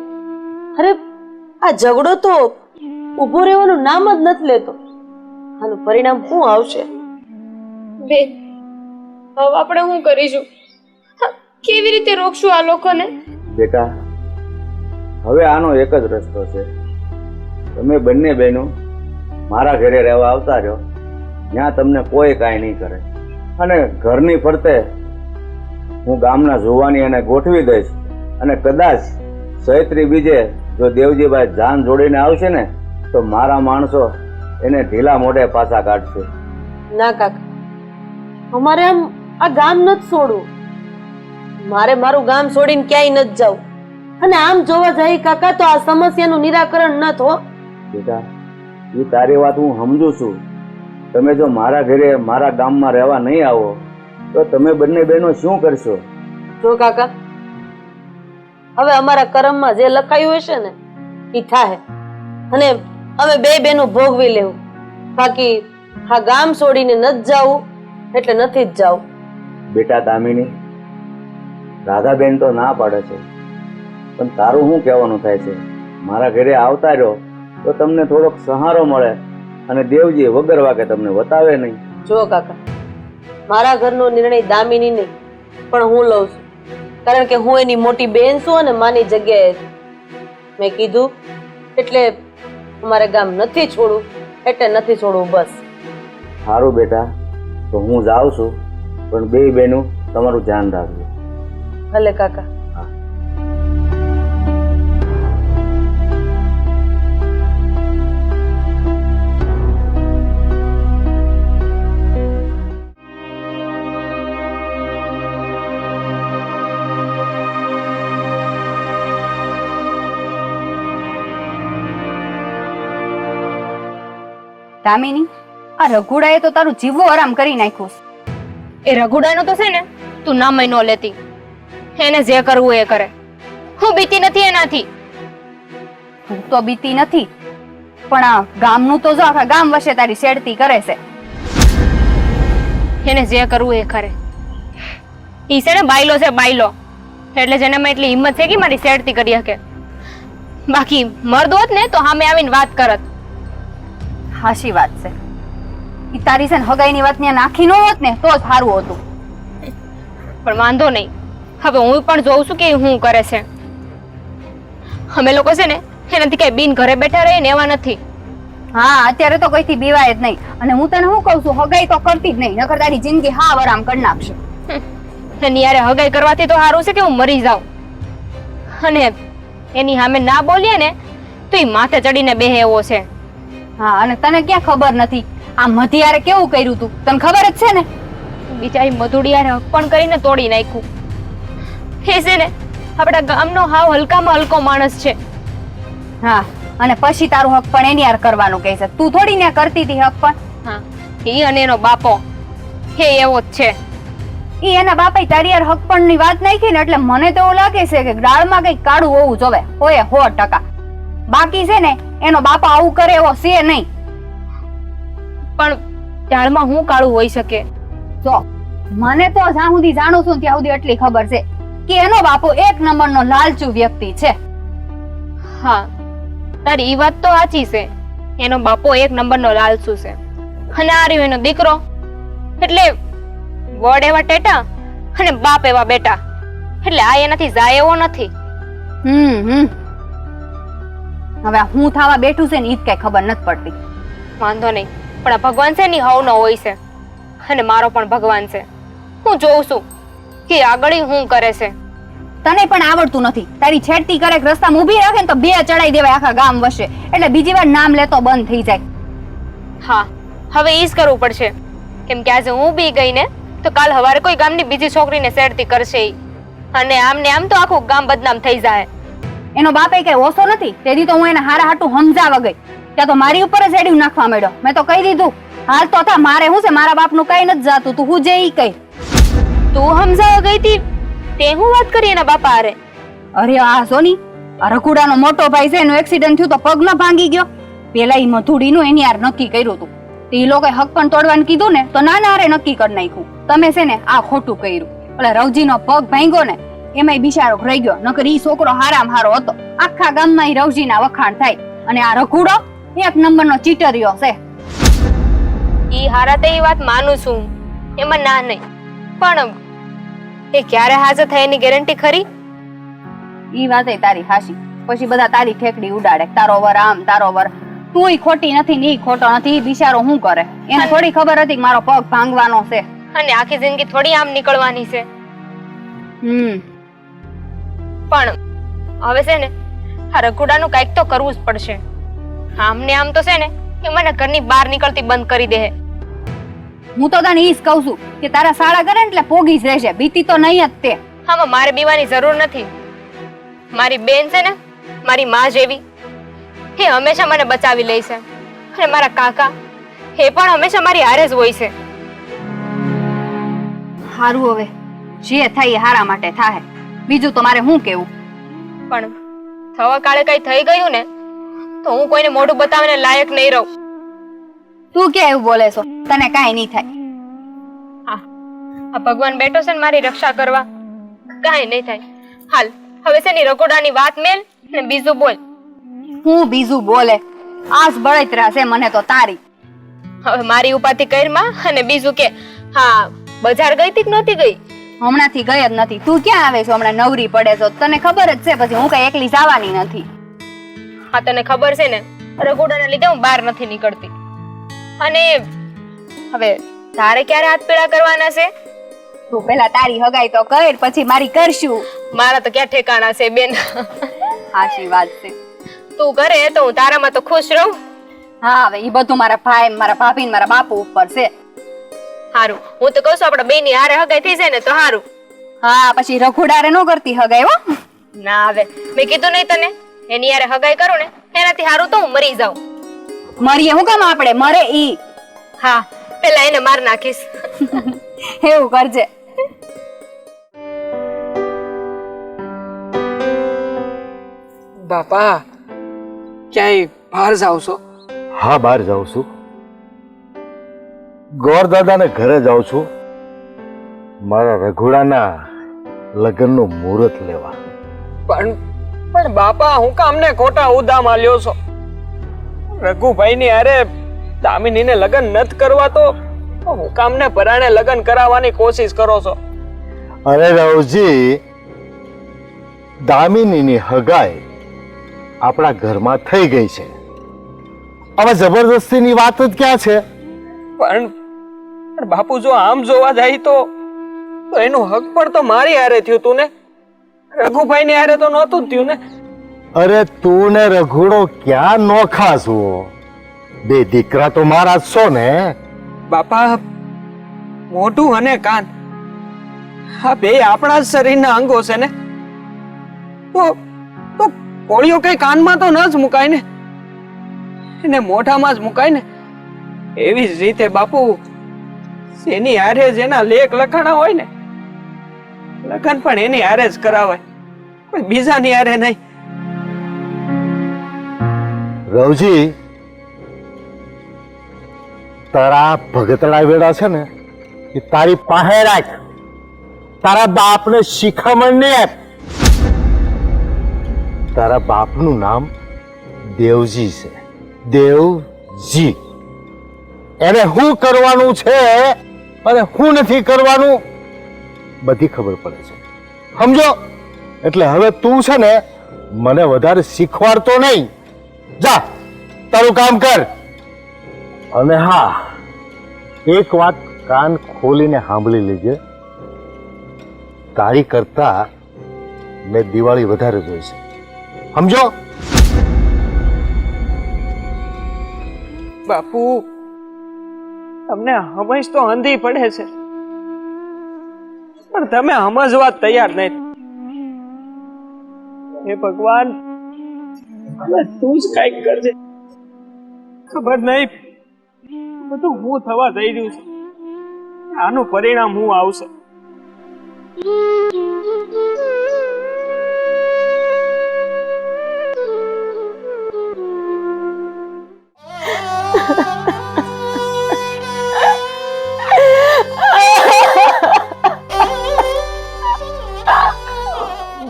અરે આ ઝઘડો તો ઊભો રહેવાનું નામ જ નથી લેતો. આનું પરિણામ શું આવશે? બેન, હવે આપણે શું કરીશું? કેવી રીતે રોકશું આ લોકોને? બેટા હવે આનો એક જ રસ્તો છે. તમે બંને બહેનો મારા ઘરે રહેવા આવતા રહ્યો, ત્યાં તમને કોઈ કાંઈ નહીં કરે. અને ઘરની ફરતે હું ગામના જુવાની એને ગોઠવી દઈશ. અને કદાચ ચૈત્રી બીજે જો દેવજીભાઈ જાન જોડીને આવશે ને તો મારા માણસો એને ઢીલા મોઢે પાછા કાઢશે. ના કાકા, અમારે આમ આ ગામ નથી છોડવું. મારે મારું ગામ છોડીને ક્યાંય નથી જવું. અને આમ જોવા જાય કાકા તો આ સમસ્યાનું નિરાકરણ ન થો. બેટા એ તારી વાત હું સમજુ છું. તમે જો મારા ઘરે મારા ગામમાં રહેવા નહીં આવો તો તમે બંને બહેનો શું કરશો? જો કાકા, હવે અમારા કર્મમાં જે લખાયું હશે ને એ થાય. અને અમે બે બેનું ભોગવી લેવું. બાકી આ ગામ છોડીને નથી જવું એટલે નથી જ જવું. બેટા દામિની, રાધાબેન તો ના પાડે છે, પણ તારું શું કહેવાનું થાય છે? મારા ઘરે આવતા રહ્યો તો તમને થોડોક સહારો મળે અને દેવજી વગર વાગે તમને બતાવે નહીં. જો કાકા, મારા ઘરનો નિર્ણય દામિની નહીં પણ હું લઉં છું. કારણ કે હું એની મોટી બેન છું અને માની જગ્યાએ છું. મેં કીધું એટલે અમારે ગામ નથી છોડવું એટલે નથી છોડવું, બસ. સારું બેટા, તો હું જાઉં છું, પણ બે બહેનો તમારું ધ્યાન રાખજો. ભલે કાકા. દામિની, આ રઘુડાએ તો તારું જીવવું આરામ કરી નાખ્યું. એ રઘુડાનો તો છે ને તું નામ ન લેતી. એને જે કરવું એ કરે. હું બીતી નથી એનાથી. તું તો બીતી નથી, પણ આ ગામનું તો જો આખા ગામ વચ્ચે તારી શેડતી કરે છે. એને જે કરવું એ કરે. ઈ છે ને બાયલો છે, બાયલો. એટલે જેનામાં એટલી હિંમત છે કે મારી શેડતી કરી શકે. બાકી મર્દ હોત ને તો સામે આવીને વાત કરત. હાશી વાત છે. ઈ તારી છે ને હગાઈની વાત ત્યાં નાખી ન હોત ને તો જ સારું હતું. પણ વાંધો નહીં, હવે હું પણ જોઉં છું કે હું કરે છે. અમે લોકો છે ને એનાથી કઈ બિન ઘરે બેઠા રહીને એવા નથી. હા, અત્યારે તો કોઈથી બીવાય જ નહીં. અને હું તને શું કહું છું, હગાઈ તો કરતી જ નહીં, નકર તારી જિંદગી હા આરામ કરી નાખશે. એની યારે હગાઈ કરવાથી તો સારું છે કે હું મરી જાઉં. અને એની સામે ના બોલીએ ને તો એ માથે ચડીને બેહે એવો છે. હા, અને તને ક્યાં ખબર નથી આ મધિયારે કેવું કર્યું તું? તને ખબર જ છે ને. બિચારી મધુડિયારે હક પણ કરીને તોડી નાખ્યું. એ છે ને આપણા ગામનો હાવ હલકામાં હલકો માણસ છે. હા, અને પછી તારું હક પણ એની યાર કરવાનું કહે છે. તું થોડી ને કરતી હતી હક પણ. હા, એ અને એનો બાપો હે એવો જ છે. ઈ એના બાપાએ તારી યાર હક પણ ની વાત નાખી ને એટલે મને તો એવું લાગે છે કે દાળમાં કઈક કાળું હોવું જોવે. હોય 100%. બાકી છે ને એનો બાપા આવું કરે એવો છે નહીં. પણ દાળમાં હું કાળું હોઈ શકે? જો મને તો જ્યાં સુધી જાણું છું ત્યાં સુધી એટલી ખબર છે કે એનો બાપો એક નંબરનો લાલચુ વ્યક્તિ છે. હા તારી ઈ વાત તો સાચી છે. એનો બાપો એક નંબરનો લાલચુ છે અને આ રહ્યો એનો દીકરો એટલે વડ એવા ટેટા અને બાપ એવા બેટા એટલે આ એનાથી જાય એવો નથી. હવે આ હું થવા બેઠું છે ને ઈ જ કઈ ખબર નથી પડતી. વાંધો નહીં પણ આ ભગવાન છે ને ઈ હવનો હોય છે અને મારો પણ ભગવાન છે. હું જોઉં છું કે આગળ ઈ હું કરે છે. તને પણ આવડતું નથી. તારી છેડતી કરે કે રસ્તામાં ઊભી રાખે ને તો બે ચડાઈ દેવાય આખા ગામ વસે એટલે બીજી વાર નામ લેતો બંધ થઈ જાય. હા હવે ઈ જ કરવું પડશે કેમ કે આજે હું બી ગઈ ને તો કાલ હવારે કોઈ ગામની બીજી છોકરીને શેરતી કરશે ઈ. અને આમ ને આમ તો આખું ગામ બદનામ થઈ જાય. એનો બાપે કઈ ઓછો નથી. તેથી તો હું એને હારા હાટું સમજાવવા ગઈ ત્યાં તો મારી ઉપર જ એડિયું નાખવા માંડ્યો. મેં તો કહી દીધું હાલ તો થા મારે શું છે મારા બાપનું કઈ નથી જાતું તું હું જે ઈ કઈ. તું સમજાવવા ગઈ તી તે હું વાત કરી એના બાપા હારે? અરે આ સોની આ રઘુડાનો મોટો ભાઈ છે એનો એક્સિડન્ટ થયું તો પગ ન ભાંગી ગયો. પેલા ઈ મધુડીનું એની યાર નક્કી કર્યું હતું તે ઈ લોકોએ હક પણ તોડવાનું કીધું ને તો નાના હારે નક્કી કરી નાખ્યું. તમે છે ને આ ખોટું કર્યું. એટલે રવજીનો પગ ભાંગ્યો ને એમાંય બિચારો રહી ગયો નકર ઈ છોકરો હારામ હારો હતો. આખા ગામમાં ઈ રવજીના વખાણ થાય અને આ રઘુડો એક નંબરનો ચીટરિયો છે. ઈ હારા તે ઈ વાત માનું છું એમાં ના નહીં પણ એ ક્યારે હાજર થાય એની ગેરંટી ખરી? ઈ વાતે તારી હાશી. પછી બધા તારી ઠેકડી ઉડાડે તારો વર આમ તારો વર. તુંય ખોટી નથી ને ઈ ખોટો નથી. બિચારો શું કરે એને થોડી ખબર હતી કે મારો પગ ભાંગવાનો છે અને આખી જિંદગી થોડી આમ નીકળવાની છે. પણ હવે છે ને આ રઘુડાનું કઈક તો કરવું જ પડશે. આમ ને આમ તો છે ને કે મને ઘરની બહાર નીકળતી બંધ કરી દે. હું તો તને ઈ જ કહું છું કે તારા શાળા કરે ને એટલે પોગી જ રહેશે. બીતી તો નહીં જ તે. આમાં મારે બીવાની જરૂર નથી. મારી બેન છે ને મારી માં જેવી એ હંમેશા મને બચાવી લે છે અને મારા કાકા એ પણ હંમેશા મારી હારે જ હોય છે. હારું હવે જે થાય એ હારા માટે થાય. બીજું તો મારે શું કેવું. પણ થવા કાળે કઈ થઈ ગયું ને તો હું કોઈને મોઢું બતાવીને લાયક નહીં રહું. તું કે એવું બોલે છો? તને કાંઈ નહીં થાય. આ ભગવાન બેઠો છે ને મારી રક્ષા કરવા કાંઈ નહીં થાય. હાલ હવે છે ને રઘોડાની વાત મેલ ને બીજું બોલ. હું બીજું બોલે આજ બળતરા છે મને તો તારી. હવે મારી ઉપાધિ કરમાં અને બીજું કે હા બજાર ગઈ તી કે નહોતી ગઈ? હમણાંથી ગઈ જ નથી. તું ક્યાં આવે છો? હમણાં નવરી પડે છો તને ખબર જ છે. પછી હું કઈ એકલી જવાની નથી. હા તને ખબર છે ને રઘોડાના લીધે હું બહાર નથી નીકળતી. અને હવે તારે ક્યારે હાથ પીળા કરવાના છે? તું પેલા તારી હગાઈ તો કર પછી મારી કરશું. મારા તો ક્યાં ઠેકાણા છે બેન. હાશી વાત છે. તું કરે તો હું તારામાં તો ખુશ રહું. હા હવે ઈ બધું મારા ભાઈ મારા ભાભી મારા બાપુ ઉપર છે. હારું હું તો કહું છું આપડા બેની હારે હગાઈ થઈ જાય ને તો હારું. હા પછી રઘુડારે નો કરતી હગાઈ હો. ના હવે મેં કીધું નહીં તને એની હારે હગાઈ કરું ને એનાથી હારું તો હું મરી જાઉં. મરીએ હું કામ આપણે મરે ઈ. હા પેલા એને માર નાખીશ. એવું કરજે. બાપા ક્યાંય બહાર જાવ છો? હા બહાર જાઉં છું. ગોરદાદાને ઘરે જાઉં છું મારા રઘુડાના લગ્નનું મુહૂર્ત લેવા. પણ બાપા હું કામને ખોટા ઉદામાં લ્યો છો? રઘુભાઈ ની અરે દામિનીને લગ્ન નથી કરવા તો હું કામને પરાણે લગ્ન કરાવવાની કોશિશ કરો છો? અરે રવજી દામિનીની હગાઈ આપણા ઘરમાં થઈ ગઈ છે. હવે જબરદસ્તીની વાત જ ક્યાં છે? પણ બાપુ જો આમ જોવા જાય તો એનું હક પણ તો મારી હારે થયું તું ને. રઘુભાઈ ની હારે તો નહોતું થયું ને. અરે તું ને રઘુડો ક્યાં નોખા છો? બે દીકરા તો મારા જ છો ને. બાપા મોઢું અને કાન આ બે આપણા જ શરીરના અંગો છે ને. તો કોળીઓ કઈ કાનમાં તો ન જ મુકાય ને એને મોઢામાં જ મુકાય ને. એવી જ રીતે બાપુ એની હારે જેના લેખ લખાણા હોય ને લગન પણ એની હારે જ કરાવાય કોઈ બીજાની હારે નહીં. રવજી તારા ભગતડા વેડા છે ને એ તારી પાસે રાખ, તારા બાપને શિખામણ નહીં આપ. તારા બાપનું નામ દેવજી છે, દેવજી. એને શું કરવાનું છે અને શું નથી કરવાનું બધી ખબર પડે છે, સમજો? એટલે હવે તું છે ને મને વધારે શીખવાડતો નહીં. જા તારું કામ કર. અને હા, એક વાત કાન ખોલીને સાંભળી લેજે. તારી કરતા મેં દિવાળી વધારે જોઈ છે, સમજો? બાપુ તમને સમજ તો અંધી પડે છે, પણ તમે સમજવા તૈયાર નહીં. હે ભગવાન, હવે તું જ કઈક કરજે. ખબર નહીં બધું હું થવા જઈ રહ્યું છે, આનું પરિણામ હું આવશે.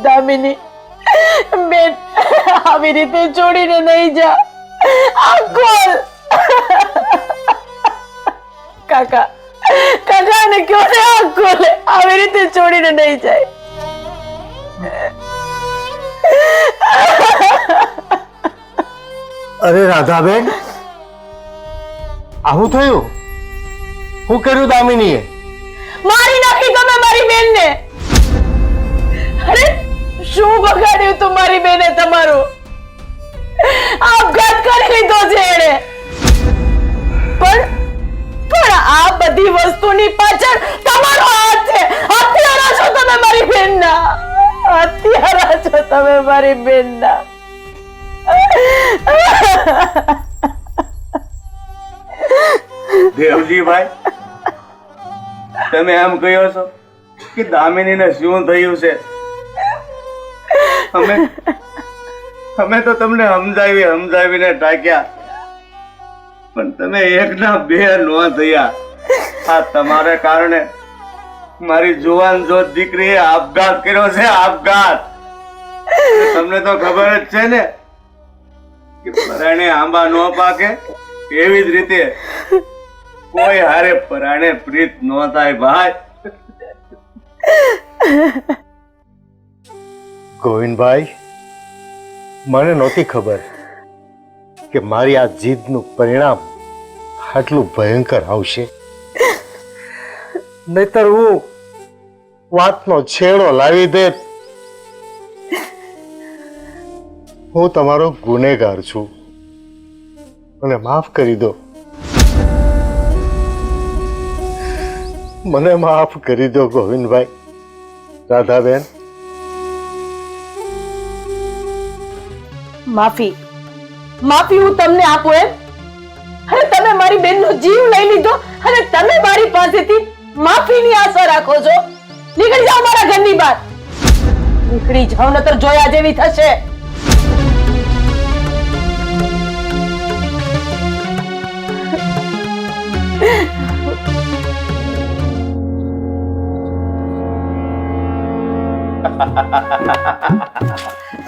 દામિની બેન, આવી રીતે છોડીને નહીં જા. આ ખોલ. કાકા, કાકાને કયો ને આ ખોલે. આવી રીતે છોડીને નહીં જાય. અરે રાધાબેન, આવું થયું? શું કર્યું દામિનીએ? મારી નાખી તમે મારી બેનને. અરે શું બગાડ્યું તું મારી બેને તમારું? આપઘાત કરી લીધો છે એણે. પણ આ બધી વસ્તુની પાછળ તમારો હાથ છે. હત્યારા છો તમે મારી બેનના. હત્યારા છો તમે મારી બેનના. દેવજીભાઈ, તમે એમ કહ્યો છો કે દામિનીને શું થયું છે? અમે તો તમને સમજાવીને ટાંક્યા, પણ તમે એકના બે નો થયા. આ તમારે કારણે મારી જુવાન જોત દીકરીએ આપઘાત કર્યો છે, આપઘાત. તમને તો ખબર જ છે ને કે પરાણે આંબા નો પાકે, એવી જ રીતે કોઈ હારે પરાણે પ્રીત નો થાય ભાઈ. ગોવિંદભાઈ, મને નહોતી ખબર કે મારી આ જીદનું પરિણામ આટલું ભયંકર આવશે. નહીતર હું વાતનો છેડો લાવી દે. હું તમારો ગુનેગાર છું, મને માફ કરી દો. મને માફ કરી દો ગોવિંદભાઈ. રાધાબેન, માફી હું તમને આપું એમ? અને તમે મારી બેનનો જીવ લઈ લીધો અને તમે મારી પાસેથી માફીની આશા રાખો છો? નીકળી જાઓ મારા ઘરની બહાર. નીકળી જાઓ, નતર જોયા જેવી થશે.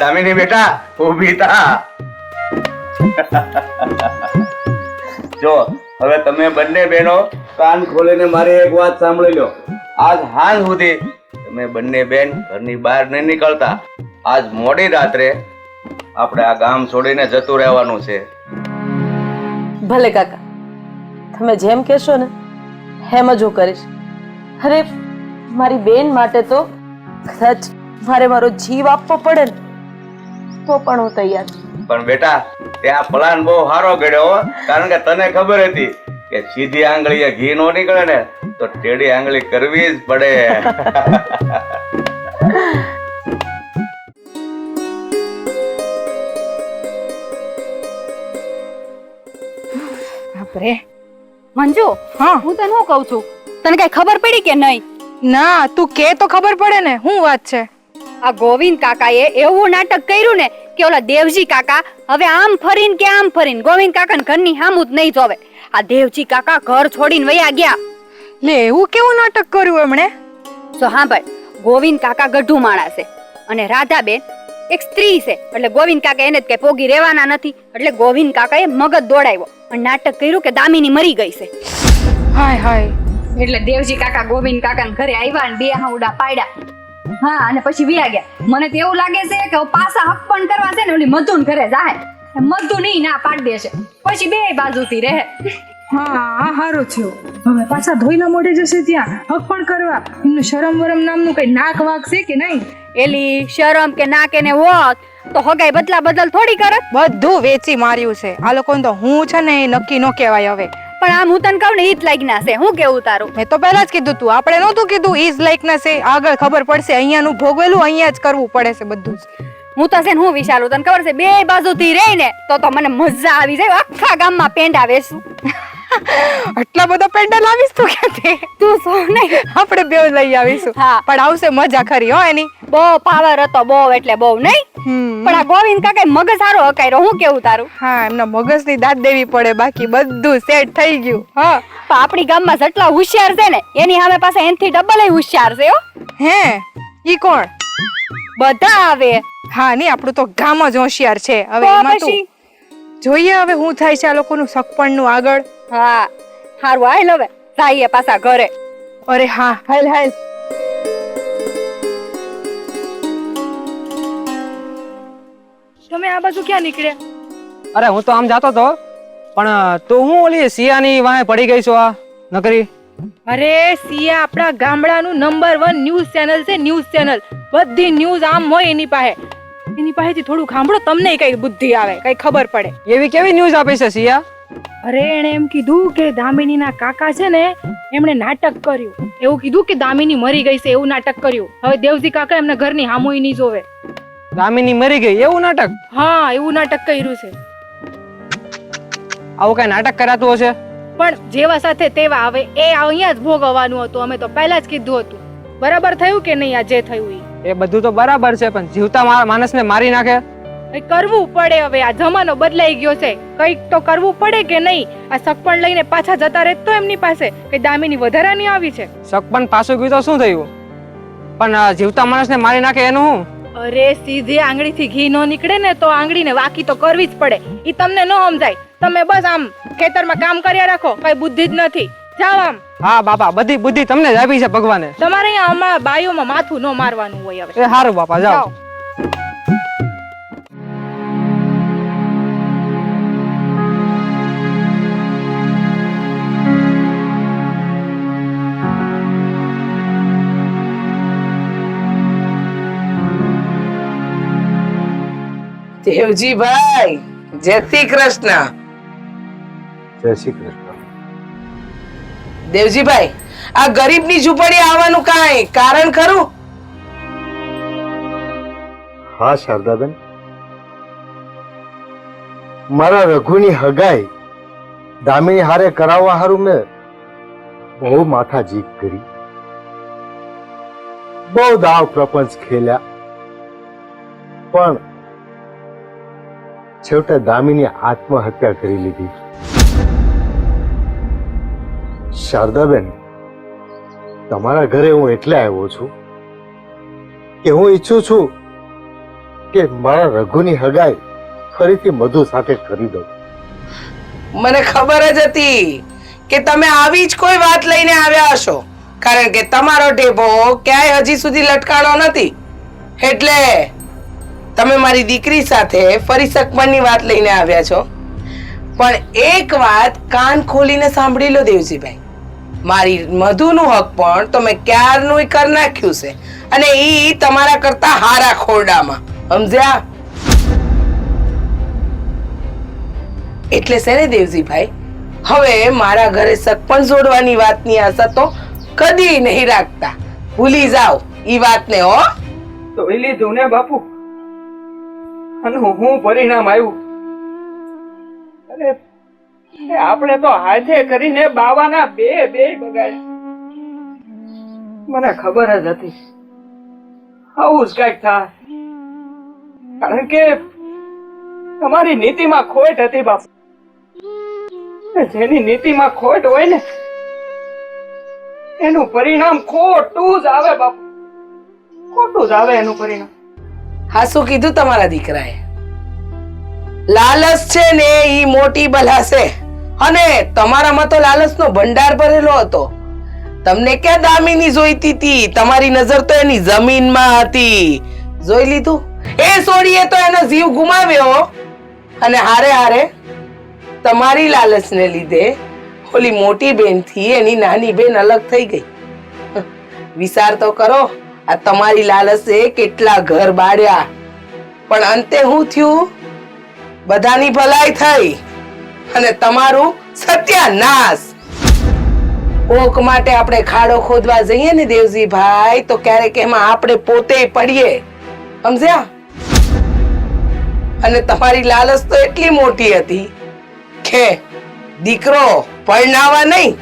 દામિની બેટા, ઊભી થા. જો હવે તમે બંને બહેનો કાન ખોલીને મારી એક વાત સાંભળી લો. આજ સાંજ સુધી તમે બંને બેન ઘરની બહાર નહીં નીકળતા. આજ મોડી રાત્રે આપણે આ ગામ છોડીને જતું રહેવાનું છે. ભલે કાકા, તમે જેમ કહેશો ને એમ જ હું કરીશ. અરે મારી બેન માટે તો કદાચ મારે મારો જીવ આપવો પડે ને તો પણ હું તૈયાર છું. પણ બેટા, ત્યાં પ્લાન બહુ સારો ઘડ્યો હો. કારણ કે તને ખબર હતી કે સીધી આંગળીએ ઘી નો નીકળે ને તો ટેડી આંગળી કરવી જ પડે. બાપરે મંજુ, હું તને શું કહું છું, તને કઈ ખબર પડી કે નહીં? ના, તું કે તો ખબર પડે ને, શું વાત છે? આ ગોવિંદ કાકાએ એવું નાટક કર્યું ને કે ઓલા દેવજી કાકા હવે આમ ફરીને ગોવિંદ કાકા ઘરની સામું જ નહીં જોવે. આ દેવજી કાકા ઘર છોડીને વયા ગયા. લે એવું કેવું નાટક કર્યું એમણે? તો હા ભાઈ, ગોવિંદ કાકા ગઢું માણસ છે અને રાધાબેન એક સ્ત્રી છે, એટલે ગોવિંદ કાકા એને જ કઈ પોગી રહેવાના નથી, એટલે ગોવિંદ કાકાએ મગજ દોડાવ્યો અને નાટક કર્યું કે દામિની મરી ગઈ છે. હાય હાય. એટલે દેવજી કાકા ગોવિંદ કાકા ઘરે આવ્યા ને બે હાઉડા પાડ્યા. હા, અને પછી વ્યા ગયા. મને તો એવું લાગે છે કે પાછા હક પણ કરવા છે ને ઓલી મધુન ઘરે જાય. મધુ નહીં ના પાડી દેશે, પછી બે બાજુથી રહે. હા, આ હારું થયું. હવે પાછા ધોઈના મોઢે જશે ત્યાં હક પણ કરવા. એમનું શરમ વરમ નામનું કઈ નાક વાગ છે કે નહીં? એલી શરમ કે ના કે ને હોત તો હગાઈ બદલ થોડી કરત. બધું વેચી માર્યું છે આ લોકોને. તો હું છે ને એ નક્કી ન કહેવાય હવે. પણ આમ હું તને કહું ને ઈ જ લાગના છે. હું કેવું તારું? મેં તો પહેલા જ કીધું તું, આપણે નહોતું કીધું ઈ જ લાઈકના છે. આગળ ખબર પડશે. અહીંયાનું ભોગવેલું અહીંયા જ કરવું પડે છે બધું જ. હું તો છે ને હું વિચારું, તને ખબર છે બે બાજુથી રહી ને તો મને મજા આવી જાય. આખા ગામમાં પેંડા વેચું. આટલા બધા પેંડા લાવીશ તું ક્યાંથી? તું સો નહીં, આપણે બે લઈ આવીશું. હા. પણ આવશે મજા ખરી હો એની. બહુ પાવર હતો, બહુ એટલે બહુ નહીં. પણ આ ગોવિંદ કાકા મગજ સારો હકાયરો. હું કેવું તારું? હા, એમના મગજની દાદ દેવી પડે, બાકી બધું સેટ થઈ ગયું. હા, પણ આપણી ગામમાં જેટલા હોશિયાર છે ને એની સામે પાસે એનથી ડબલ હોશિયાર છે હો. હે ઈ કોણ? બધા આવે. હા, નહીં આપણું તો ગામ જ હોશિયાર છે. હવે તો એમાં તો પછી? જોઈએ હવે હું થાય છે આ લોકોનું સગપણનું આગળ. હા, હારું હાલ હવે જઈએ પાછા ઘરે. અરે હા, હાલ હાલ. તમે આ બાજુ ક્યાં નીકળ્યા? અરે હું તો આમ જાતો તો, પણ તું હું ઓલી સિયાની વાંહે પડી ગઈ છો આ નકરી? અરે સિયા આપણા ગામડાનું નંબર 1 ન્યૂઝ ચેનલ છે. ન્યૂઝ ચેનલ બધી ન્યૂઝ આમ હોય એની પાસે. એની પાસેથી થોડું સાંભળો, તમને કઈ બુદ્ધિ આવે, કઈ ખબર પડે. એવી કેવી ન્યૂઝ આપી છે સિયા? અરે એણે એમ કીધું કે દામિનીના કાકા છે ને એમણે નાટક કર્યું. એવું કીધું કે દામિની મરી ગઈ છે એવું નાટક કર્યું. હવે દેવજી કાકા એમના ઘરની હામુય નહીં જોવે. દામિની મરી ગઈ એવું નાટક? હા, એવું નાટક કર્યું છે. આવું કઈ નાટક કરાતું હશે? પણ જેવા સાથે તેવા. હવે એ અહીંયા જ ભોગવવાનું હતું. અમે તો પહેલા જ કીધું હતું. બરાબર થયું કે નહીં આ જે થયું ઈ? એ બધું તો બરાબર છે, પણ જીવતા માણસને મારી નાખે. કઈ કરવું પડે. હવે આ જમાનો બદલાઈ ગયો છે, કઈક તો કરવું પડે કે નહીં? આ સગપણ લઈને પાછા જતા રહે તો એમની પાસે કઈ દામિની વધારાની આવી છે. સગપણ પાછું ગયું તો શું થયું? પણ જીવતા માણસને મારી નાખે એનું શું? અરે સીધી આંગળીથી ઘી નો નીકળે ને તો આંગળીને વાકી તો કરવી જ પડે. ઈ તમને ન સમજાય. તમે બસ આમ ખેતરમાં કામ કર્યા રાખો, કઈ બુદ્ધિ જ નથી. જાઓ આમ. હા બાપા, બધી બુદ્ધિ તમને જ આપી છે ભગવાને. તમારે અહીંયા અમારા બાયોમાં માથું ન મારવાનું હોય. હવે એ હારું બાપા, જાઓ. દેવજીભાઈ, જય શ્રી કૃષ્ણ. જય શ્રી કૃષ્ણ. દેવજીભાઈ, આ ગરીબની ઝૂંપડી આવવાનું કાંઈ કારણ ખરું? હા શારદાબેન, મારા રઘુની હગાઈ દામિની હારે કરાવવા હારું મેં બહુ માથાજીક કરી, બહુ દાવ પ્રપંચ ખેલ્યા, પણ છેવટે દામિની આત્મહત્યા કરી લીધી. શારદાબેન, તમારા ઘરે હું એટલે આવ્યો છું કે હું ઈચ્છું છું કે મારા રઘુની હગાઈ ફરીથી મધુ સાથે કરી દઉં. મને ખબર જ હતી કે તમે આવી જ કોઈ વાત લઈને આવ્યા હશો, કારણ કે તમારો ઢેબો ક્યાંય હજી સુધી લટકાણો નથી. એટલે તમે મારી દીકરી સાથે ફરી સગપણની વાત લઈને આવ્યા છો. પણ એક વાત કાન ખોલીને સાંભળી લો દેવજીભાઈ, મારી મધુનું હક પણ તમે ક્યારનું કરી નાખ્યું છે, અને ઈ તમારા કરતા હારા ખોરડામાં. સમજ્યા? એટલે છે ને દેવજીભાઈ, હવે મારા ઘરે સગપણ જોડવાની વાતની આશા તો કદી નહીં રાખતા. ભૂલી જાઓ ઈ વાતને. હો તો એ લીધું ને બાપુ, અને હું પરિણામ આવ્યું. અને આપણે તો હાથે કરીને બાવાના બે બગાડ્યા. મને ખબર જ હતી આવું જ કઈક થાય, કારણ કે તમારી નીતિમાં ખોટ હતી બાપુ. જેની નીતિમાં ખોટ હોય ને એનું પરિણામ ખોટું જ આવે બાપુ, ખોટું જ આવે એનું પરિણામ. હા, શું કીધું તમારા દીકરાએ? લાલચ છે ને ઈ મોટી બલા છે, અને તમારામાં તો લાલચનો ભંડાર ભરેલો હતો. તમને ક્યાં દામિની જોઈતી હતી? તમારી નજર તો એની જમીનમાં હતી. જોઈ લીધું? એ સોડીએ તો એનો જીવ ગુમાવ્યો, અને હારે હારે તમારી લાલચને લીધે ઓલી મોટી બેન થી એની નાની બેન અલગ થઈ ગઈ. વિચાર તો કરો, આ તમારી લાલચે કેટલા ઘર બાળ્યા, પણ અંતે શું થયું? બધાની ભલાઈ થઈ અને તમારું સત્યાનાશ. કોક માટે આપણે ખાડો ખોદવા જઈએ ને દેવજી ભાઈ, તો ક્યારેક એમાં આપણે પોતે પડીએ, સમજ્યા? અને તમારી લાલચ તો એટલી મોટી હતી કે દીકરો પરણાવા નહીં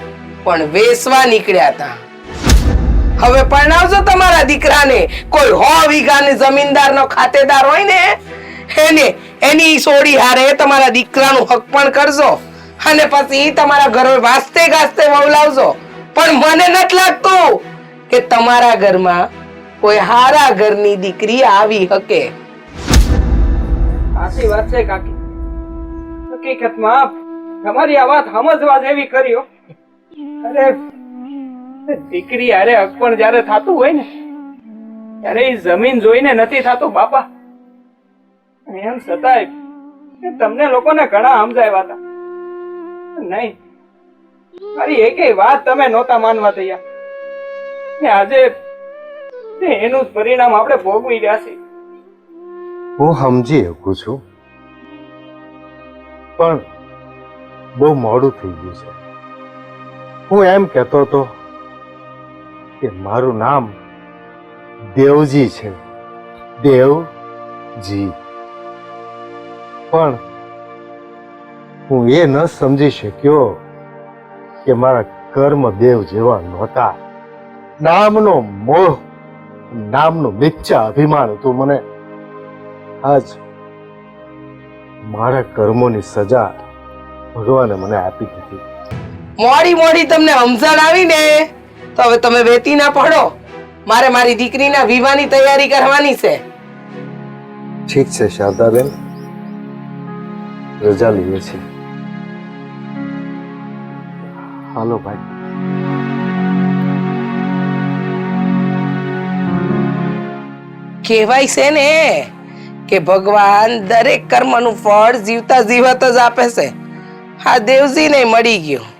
પણ વેસવા નીકળ્યા હતા. હવે પરણાવજો તમારા દીકરાને. કોઈ 100 વીઘાની જમીનદારનો ખાતેદાર હોય ને એને એની સોડી હારે તમારા દીકરાનું હક પણ કરજો, અને પછી તમારા ઘરે વાસ્તે ગાસ્તે વવલાવજો. પણ મને નથી લાગતું કે તમારા ઘરમાં કોઈ હારા ઘરની દીકરી આવી શકે. સાચી વાત છે કાકી. હકીકતમાં તમારી આ વાત સમજવા જેવી કરી હો. અરે દીકરી હારે હક પણ જયારે થતું હોય ને ત્યારે એ જમીન જોઈને નથી થતું બાપા. એમ છતાંય તમને લોકોને ઘણા સમજાવ્યા હતા, નહીં મારી એકેય વાત તમે નહોતા માનવા તૈયાર. ને આજે એનું જ પરિણામ આપણે ભોગવી રહ્યા છીએ. હું સમજી શકું છું, પણ બહુ મોડું થઈ ગયું છે. હું એમ કહેતો હતો કે મારું નામ દેવજી છે, દેવજી. પણ હું એ ન સમજી શક્યો કે મારા કર્મ દેવ જેવા નહોતા. નામનો મોહ, નામનું મિથ્યા અભિમાન હતું મને. આજ મારા કર્મોની સજા ભગવાને મને આપી દીધી. મોડી મોડી તમને સમજણ આવી ને, તો હવે તમે વેતી ના પડો. મારે મારી દીકરીના વિવાહની તૈયારી કરવાની છે. ઠીક છે શારદાબેન, રજા લઈએ છીએ. હાલો ભાઈ. કહેવાય છે ને કે ભગવાન દરેક કર્મનું ફળ જીવતા જીવત જ આપે છે. આ દેવજીને મળી ગયું.